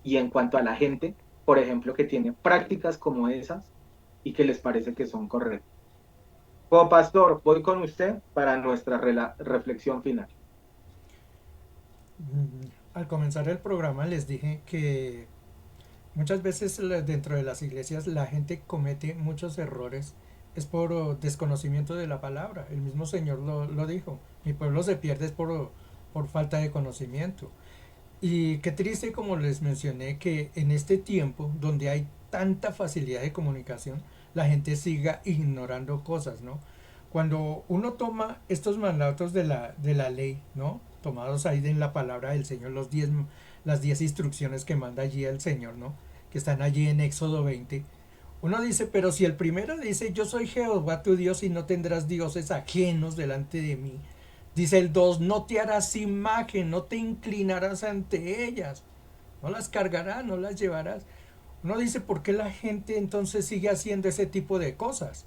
Y en cuanto a la gente, por ejemplo, que tiene prácticas como esas y que les parece que son correctas. Como pastor, voy con usted para nuestra reflexión final. Al comenzar el programa les dije que muchas veces dentro de las iglesias la gente comete muchos errores. Es por desconocimiento de la palabra. El mismo Señor lo dijo. Mi pueblo se pierde es por falta de conocimiento. Y qué triste, como les mencioné, que en este tiempo donde hay tanta facilidad de comunicación, la gente siga ignorando cosas, ¿no? Cuando uno toma estos mandatos de la ley, ¿no? Tomados ahí en la palabra del Señor, las 10 instrucciones que manda allí el Señor, ¿no? Que están allí en Éxodo 20. Uno dice, pero si el primero dice, yo soy Jehová tu Dios y no tendrás dioses ajenos delante de mí. Dice el 2, no te harás imagen, no te inclinarás ante ellas, no las cargarás, no las llevarás. Uno dice, ¿por qué la gente entonces sigue haciendo ese tipo de cosas?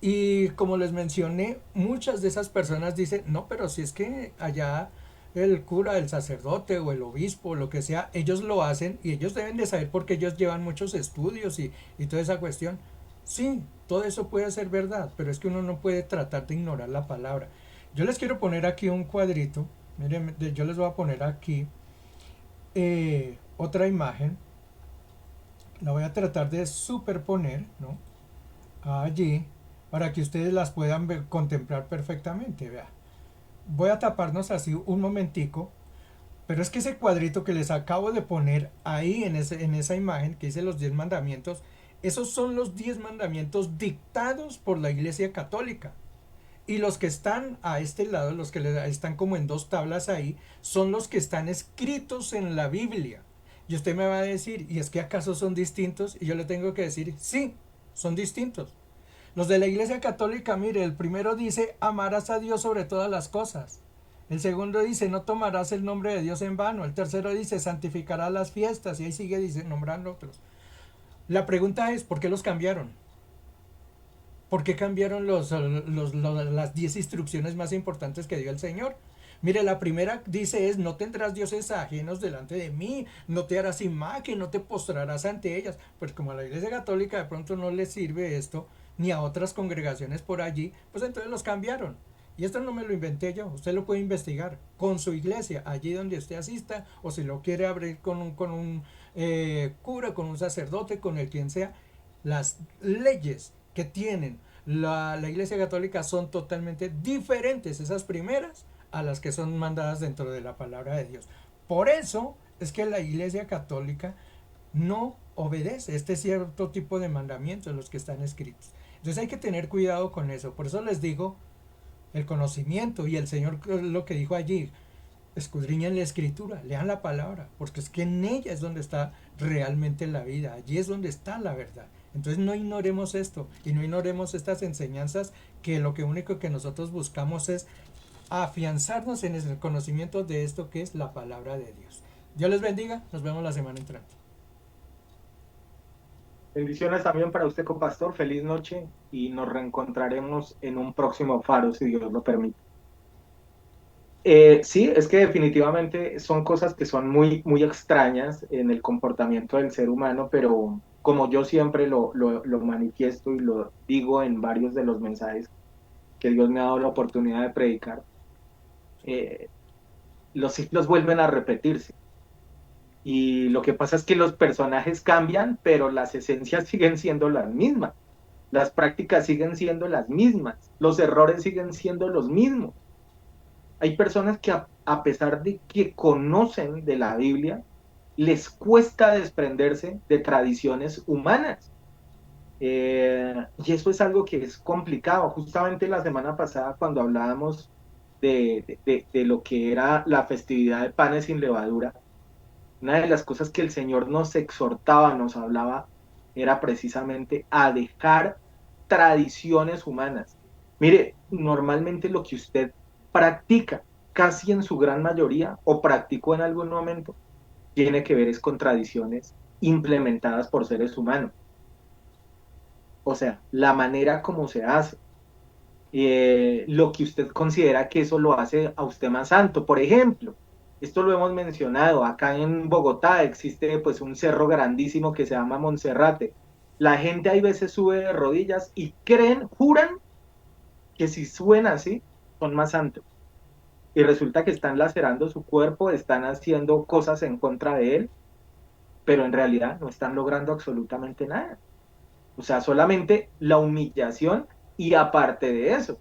Y como les mencioné, muchas de esas personas dicen, no, pero si es que allá el cura, el sacerdote o el obispo, lo que sea, ellos lo hacen y ellos deben de saber porque ellos llevan muchos estudios y toda esa cuestión. Sí, todo eso puede ser verdad, pero es que uno no puede tratar de ignorar la palabra. Yo les quiero poner aquí un cuadrito, miren, yo les voy a poner aquí otra imagen, la voy a tratar de superponer, ¿no? Allí, para que ustedes las puedan ver, contemplar perfectamente, vea. Voy a taparnos así un momentico, pero es que ese cuadrito que les acabo de poner ahí en esa imagen que dice los 10 mandamientos, esos son los 10 mandamientos dictados por la Iglesia Católica. Y los que están a este lado, los que están como en dos tablas ahí, son los que están escritos en la Biblia. Y usted me va a decir, ¿y es que acaso son distintos? Y yo le tengo que decir, sí, son distintos. Los de la Iglesia Católica, mire, el primero dice, amarás a Dios sobre todas las cosas. El segundo dice, no tomarás el nombre de Dios en vano. El tercero dice, santificarás las fiestas. Y ahí sigue dice, nombrando otros. La pregunta es, ¿por qué los cambiaron? ¿Por qué cambiaron las 10 instrucciones más importantes que dio el Señor? Mire, la primera dice es, no tendrás dioses ajenos delante de mí, no te harás imagen, no te postrarás ante ellas. Pues como a la Iglesia Católica de pronto no le sirve esto, ni a otras congregaciones por allí, pues entonces los cambiaron. Y esto no me lo inventé yo, usted lo puede investigar con su iglesia, allí donde usted asista, o si lo quiere abrir con un cura, con un sacerdote, con el quien sea. Las leyes que tienen la Iglesia Católica son totalmente diferentes, esas primeras, a las que son mandadas dentro de la palabra de Dios. Por eso es que la Iglesia Católica no obedece este cierto tipo de mandamientos, los que están escritos. Entonces hay que tener cuidado con eso. Por eso les digo, el conocimiento, y el Señor lo que dijo allí, escudriñen la escritura, lean la palabra, porque es que en ella es donde está realmente la vida, allí es donde está la verdad. Entonces no ignoremos esto y no ignoremos estas enseñanzas, que lo que único que nosotros buscamos es afianzarnos en el conocimiento de esto que es la palabra de Dios. Dios les bendiga, nos vemos la semana entrante. Bendiciones también para usted, copastor. Feliz noche y nos reencontraremos en un próximo faro, si Dios lo permite. Sí, es que definitivamente son cosas que son muy, muy extrañas en el comportamiento del ser humano, pero como yo siempre lo manifiesto y lo digo en varios de los mensajes que Dios me ha dado la oportunidad de predicar, eh, los ciclos vuelven a repetirse. Y lo que pasa es que los personajes cambian, pero las esencias siguen siendo las mismas. Las prácticas siguen siendo las mismas. Los errores siguen siendo los mismos. Hay personas que a pesar de que conocen de la Biblia, les cuesta desprenderse de tradiciones humanas. Y eso es algo que es complicado. Justamente la semana pasada, cuando hablábamos de lo que era la festividad de panes sin levadura, una de las cosas que el Señor nos exhortaba, nos hablaba, era precisamente a dejar tradiciones humanas. Mire, normalmente lo que usted practica, casi en su gran mayoría, o practicó en algún momento, tiene que ver es con tradiciones implementadas por seres humanos. O sea, la manera como se hace, lo que usted considera que eso lo hace a usted más santo. Por ejemplo, esto lo hemos mencionado, acá en Bogotá existe pues un cerro grandísimo que se llama Monserrate. La gente hay veces sube de rodillas y creen, juran que si suben así, son más santos. Y resulta que están lacerando su cuerpo, están haciendo cosas en contra de él, pero en realidad no están logrando absolutamente nada. O sea, solamente la humillación, y aparte de eso,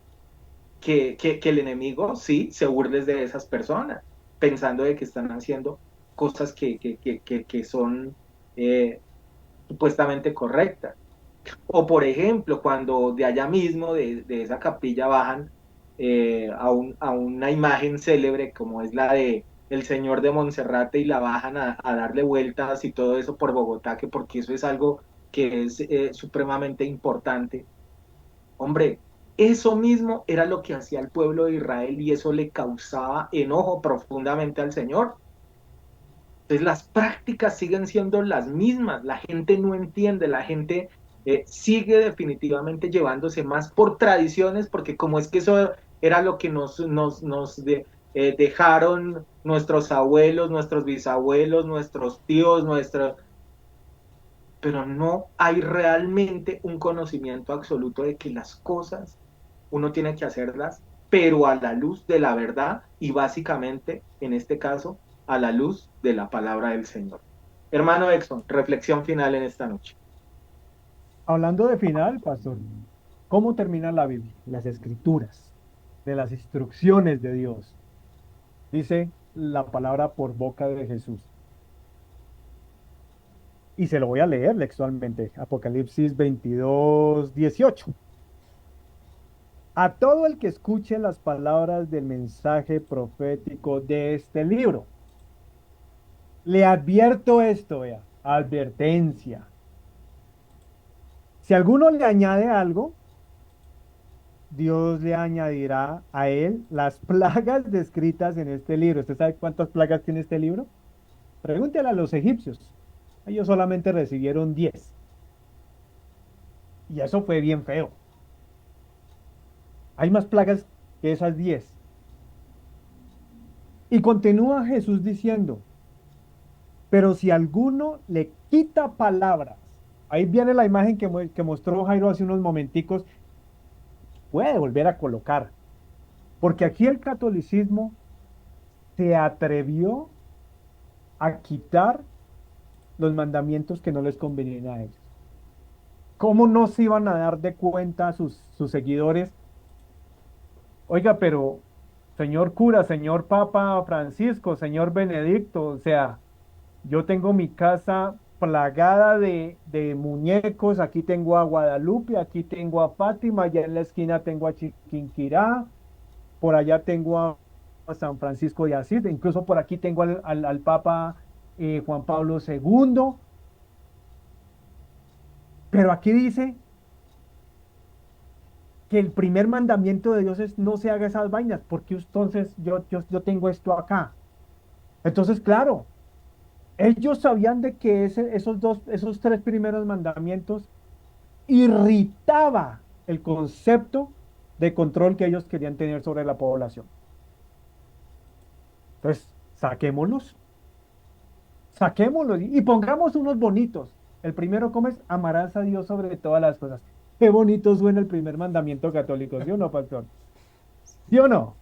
que el enemigo sí se burles de esas personas. pensando de que están haciendo cosas que son supuestamente correctas. O por ejemplo, cuando de allá mismo, de esa capilla, bajan a una imagen célebre como es la de el Señor de Monserrate y la bajan a darle vueltas y todo eso por Bogotá, que porque eso es algo que es supremamente importante. Hombre, eso mismo era lo que hacía el pueblo de Israel y eso le causaba enojo profundamente al Señor. Entonces las prácticas siguen siendo las mismas, la gente no entiende, la gente sigue definitivamente llevándose más por tradiciones, porque como es que eso era lo que dejaron nuestros abuelos, nuestros bisabuelos, nuestros tíos, pero no hay realmente un conocimiento absoluto de que las cosas uno tiene que hacerlas, pero a la luz de la verdad y básicamente, en este caso, a la luz de la palabra del Señor. Hermano Exxon, reflexión final en esta noche. Hablando de final, pastor, ¿cómo termina la Biblia? Las escrituras, de las instrucciones de Dios. Dice la palabra por boca de Jesús. Y se lo voy a leer textualmente. Apocalipsis 22:18. A todo el que escuche las palabras del mensaje profético de este libro, le advierto esto, vea, advertencia. Si alguno le añade algo, Dios le añadirá a él las plagas descritas en este libro. ¿Usted sabe cuántas plagas tiene este libro? Pregúntele a los egipcios. Ellos solamente recibieron 10. Y eso fue bien feo. Hay más plagas que esas 10. Y continúa Jesús diciendo, pero si alguno le quita palabras, ahí viene la imagen que mostró Jairo hace unos momenticos, puede volver a colocar. Porque aquí el catolicismo se atrevió a quitar los mandamientos que no les convenían a ellos. ¿Cómo no se iban a dar de cuenta sus seguidores? Oiga, pero señor cura, señor Papa Francisco, señor Benedicto, o sea, yo tengo mi casa plagada de muñecos, aquí tengo a Guadalupe, aquí tengo a Fátima, allá en la esquina tengo a Chiquinquirá, por allá tengo a San Francisco de Asís, incluso por aquí tengo al Papa Juan Pablo II, pero aquí dice que el primer mandamiento de Dios es no se haga esas vainas, porque entonces yo tengo esto acá. Entonces, claro, ellos sabían de que esos tres primeros mandamientos irritaba el concepto de control que ellos querían tener sobre la población. Entonces, saquémoslos y pongamos unos bonitos. El primero, ¿cómo es? Amarás a Dios sobre todas las cosas. Qué bonito suena el primer mandamiento católico, ¿sí o no, pastor? ¿Sí o no?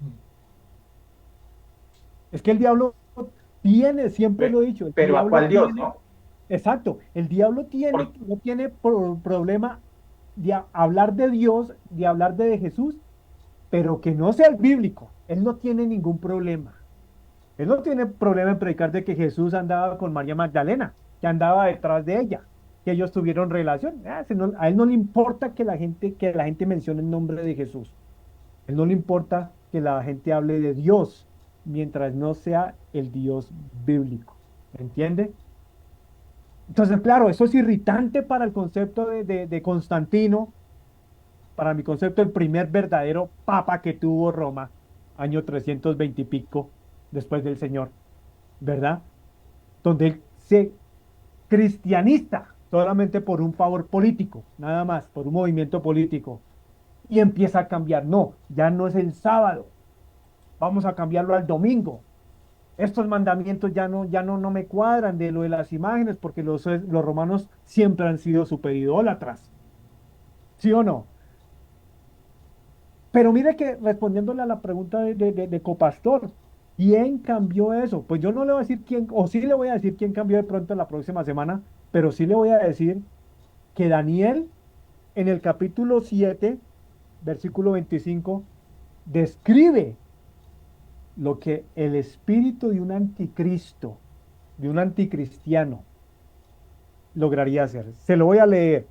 Es que el diablo tiene, siempre lo he dicho, el Pero ¿a diablo cuál Dios, tiene, no? exacto, el diablo Por- no tiene problema de hablar de Dios, de hablar de Jesús, pero que no sea el bíblico. Él no tiene ningún problema. Él no tiene problema en predicar de que Jesús andaba con María Magdalena, que andaba detrás de ella, que ellos tuvieron relación. A él no le importa que la gente mencione el nombre de Jesús. A él no le importa que la gente hable de Dios, mientras no sea el Dios bíblico. ¿Me entiende? Entonces, claro, eso es irritante para el concepto de Constantino, para mi concepto, el primer verdadero papa que tuvo Roma, año 320 y pico después del Señor, ¿verdad? Donde él se cristianiza solamente por un favor político, nada más, por un movimiento político, y empieza a cambiar. No, ya no es el sábado, vamos a cambiarlo al domingo. Estos mandamientos no me cuadran de lo de las imágenes, porque los romanos siempre han sido superidólatras, ¿sí o no? Pero mire que respondiéndole a la pregunta de Copastor, ¿quién cambió eso? Pues yo no le voy a decir quién, o sí le voy a decir quién cambió de pronto la próxima semana, pero sí le voy a decir que Daniel en el capítulo 7, versículo 25, describe lo que el espíritu de un anticristo, de un anticristiano, lograría hacer. Se lo voy a leer.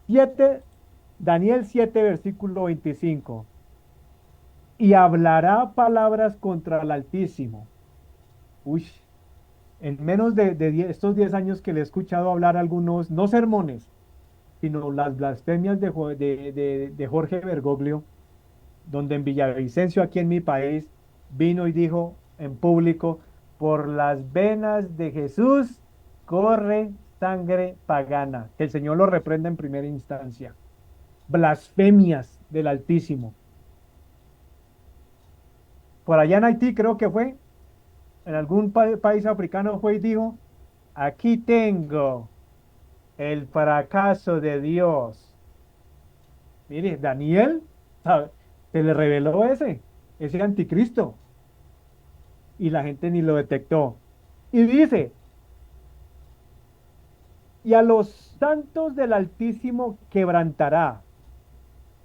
7, Daniel 7, versículo 25. Y hablará palabras contra el Altísimo. Uy, en menos de estos 10 años que le he escuchado hablar algunos, no sermones, sino las blasfemias de Jorge Bergoglio, donde en Villavicencio, aquí en mi país, vino y dijo en público, por las venas de Jesús corre sangre pagana. Que el Señor lo reprenda en primera instancia. Blasfemias del Altísimo. Por allá en Haití creo que fue, en algún país africano fue y dijo, aquí tengo el fracaso de Dios. Mire, Daniel, ¿sabe? Se le reveló ese anticristo, y la gente ni lo detectó. Y dice, y a los santos del Altísimo quebrantará,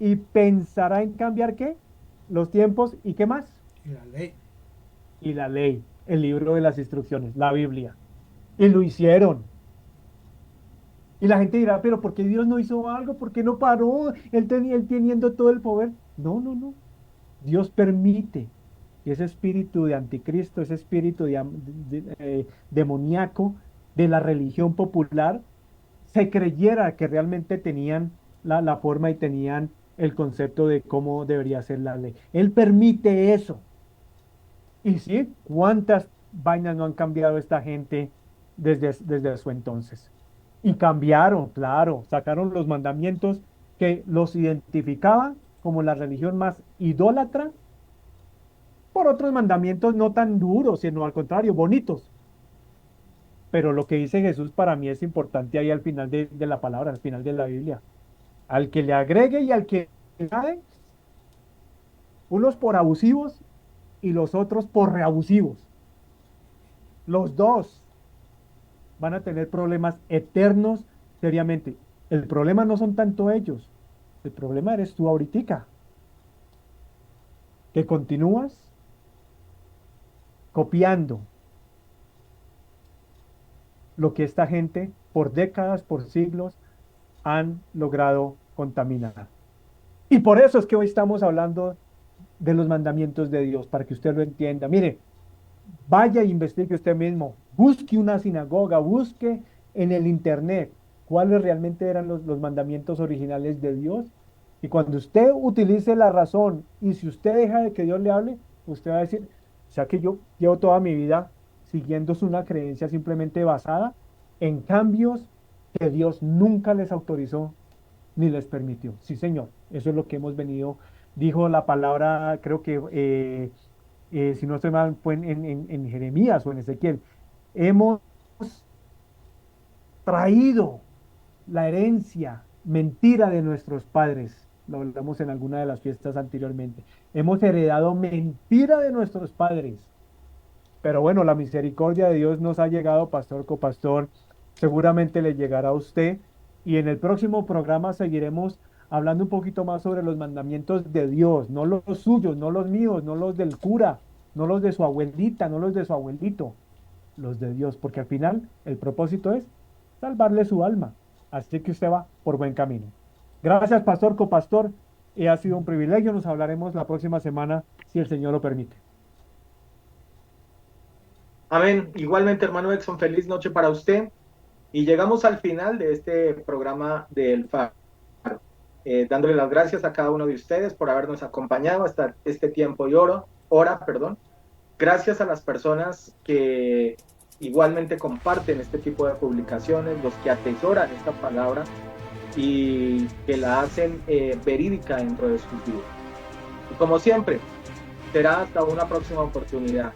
y pensará en cambiar ¿qué? Los tiempos, ¿y qué más? Y la ley. Y la ley, el libro de las instrucciones, la Biblia. Y lo hicieron. Y la gente dirá, pero ¿por qué Dios no hizo algo? ¿Por qué no paró? Él teniendo todo el poder. No, no, no. Dios permite que ese espíritu de anticristo, ese espíritu demoníaco de la religión popular, se creyera que realmente tenían la forma y tenían el concepto de cómo debería ser la ley. Él permite eso. Y sí, ¿cuántas vainas no han cambiado esta gente desde su entonces? Y cambiaron, claro, sacaron los mandamientos que los identificaban como la religión más idólatra por otros mandamientos no tan duros, sino al contrario, bonitos. Pero lo que dice Jesús para mí es importante ahí al final de la palabra, al final de la Biblia. Al que le agregue y al que le añade, unos por abusivos y los otros por reabusivos. Los dos van a tener problemas eternos seriamente. El problema no son tanto ellos, el problema eres tú ahoritica, que continúas copiando lo que esta gente por décadas, por siglos, han logrado contaminar. Y por eso es que hoy estamos hablando de los mandamientos de Dios, para que usted lo entienda. Mire, vaya e investigue usted mismo, busque una sinagoga, busque en el internet cuáles realmente eran los mandamientos originales de Dios. Y cuando usted utilice la razón y si usted deja de que Dios le hable, usted va a decir, o sea que yo llevo toda mi vida siguiendo una creencia simplemente basada en cambios que Dios nunca les autorizó ni les permitió. Sí, señor, eso es lo que hemos venido, dijo la palabra, creo que si no estoy mal, fue en Jeremías o en Ezequiel. Hemos traído la herencia, mentira de nuestros padres. Lo hablamos en alguna de las fiestas anteriormente. Hemos heredado mentira de nuestros padres. Pero bueno, la misericordia de Dios nos ha llegado, pastor, copastor. Seguramente le llegará a usted. Y en el próximo programa seguiremos hablando un poquito más sobre los mandamientos de Dios, no los suyos, no los míos, no los del cura, no los de su abuelita, no los de su abuelito, los de Dios, porque al final el propósito es salvarle su alma. Así que usted va por buen camino. Gracias, pastor, copastor. Ha sido un privilegio. Nos hablaremos la próxima semana, si el Señor lo permite. Amén. Igualmente, hermano Exxon, feliz noche para usted. Y llegamos al final de este programa del Faro. Dándole las gracias a cada uno de ustedes por habernos acompañado hasta este tiempo y hora. Gracias a las personas que igualmente comparten este tipo de publicaciones, los que atesoran esta palabra y que la hacen verídica dentro de sus vidas. Y como siempre, será hasta una próxima oportunidad.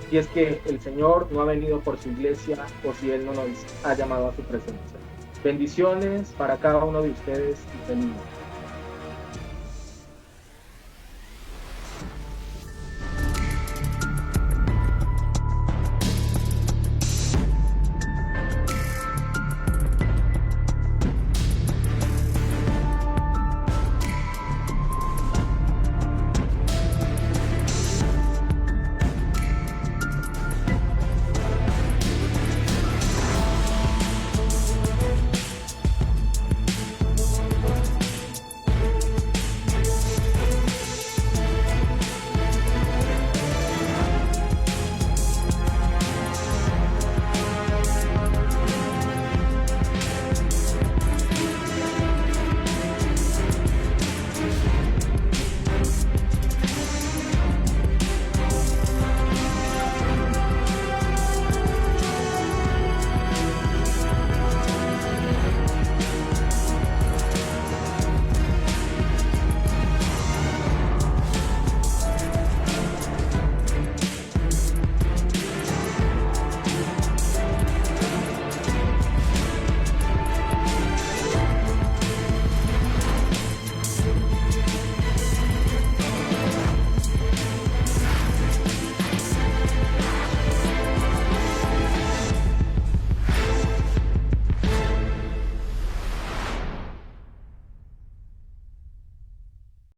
Si es que el Señor no ha venido por su iglesia o si Él no nos ha llamado a su presencia. Bendiciones para cada uno de ustedes y feliz noche.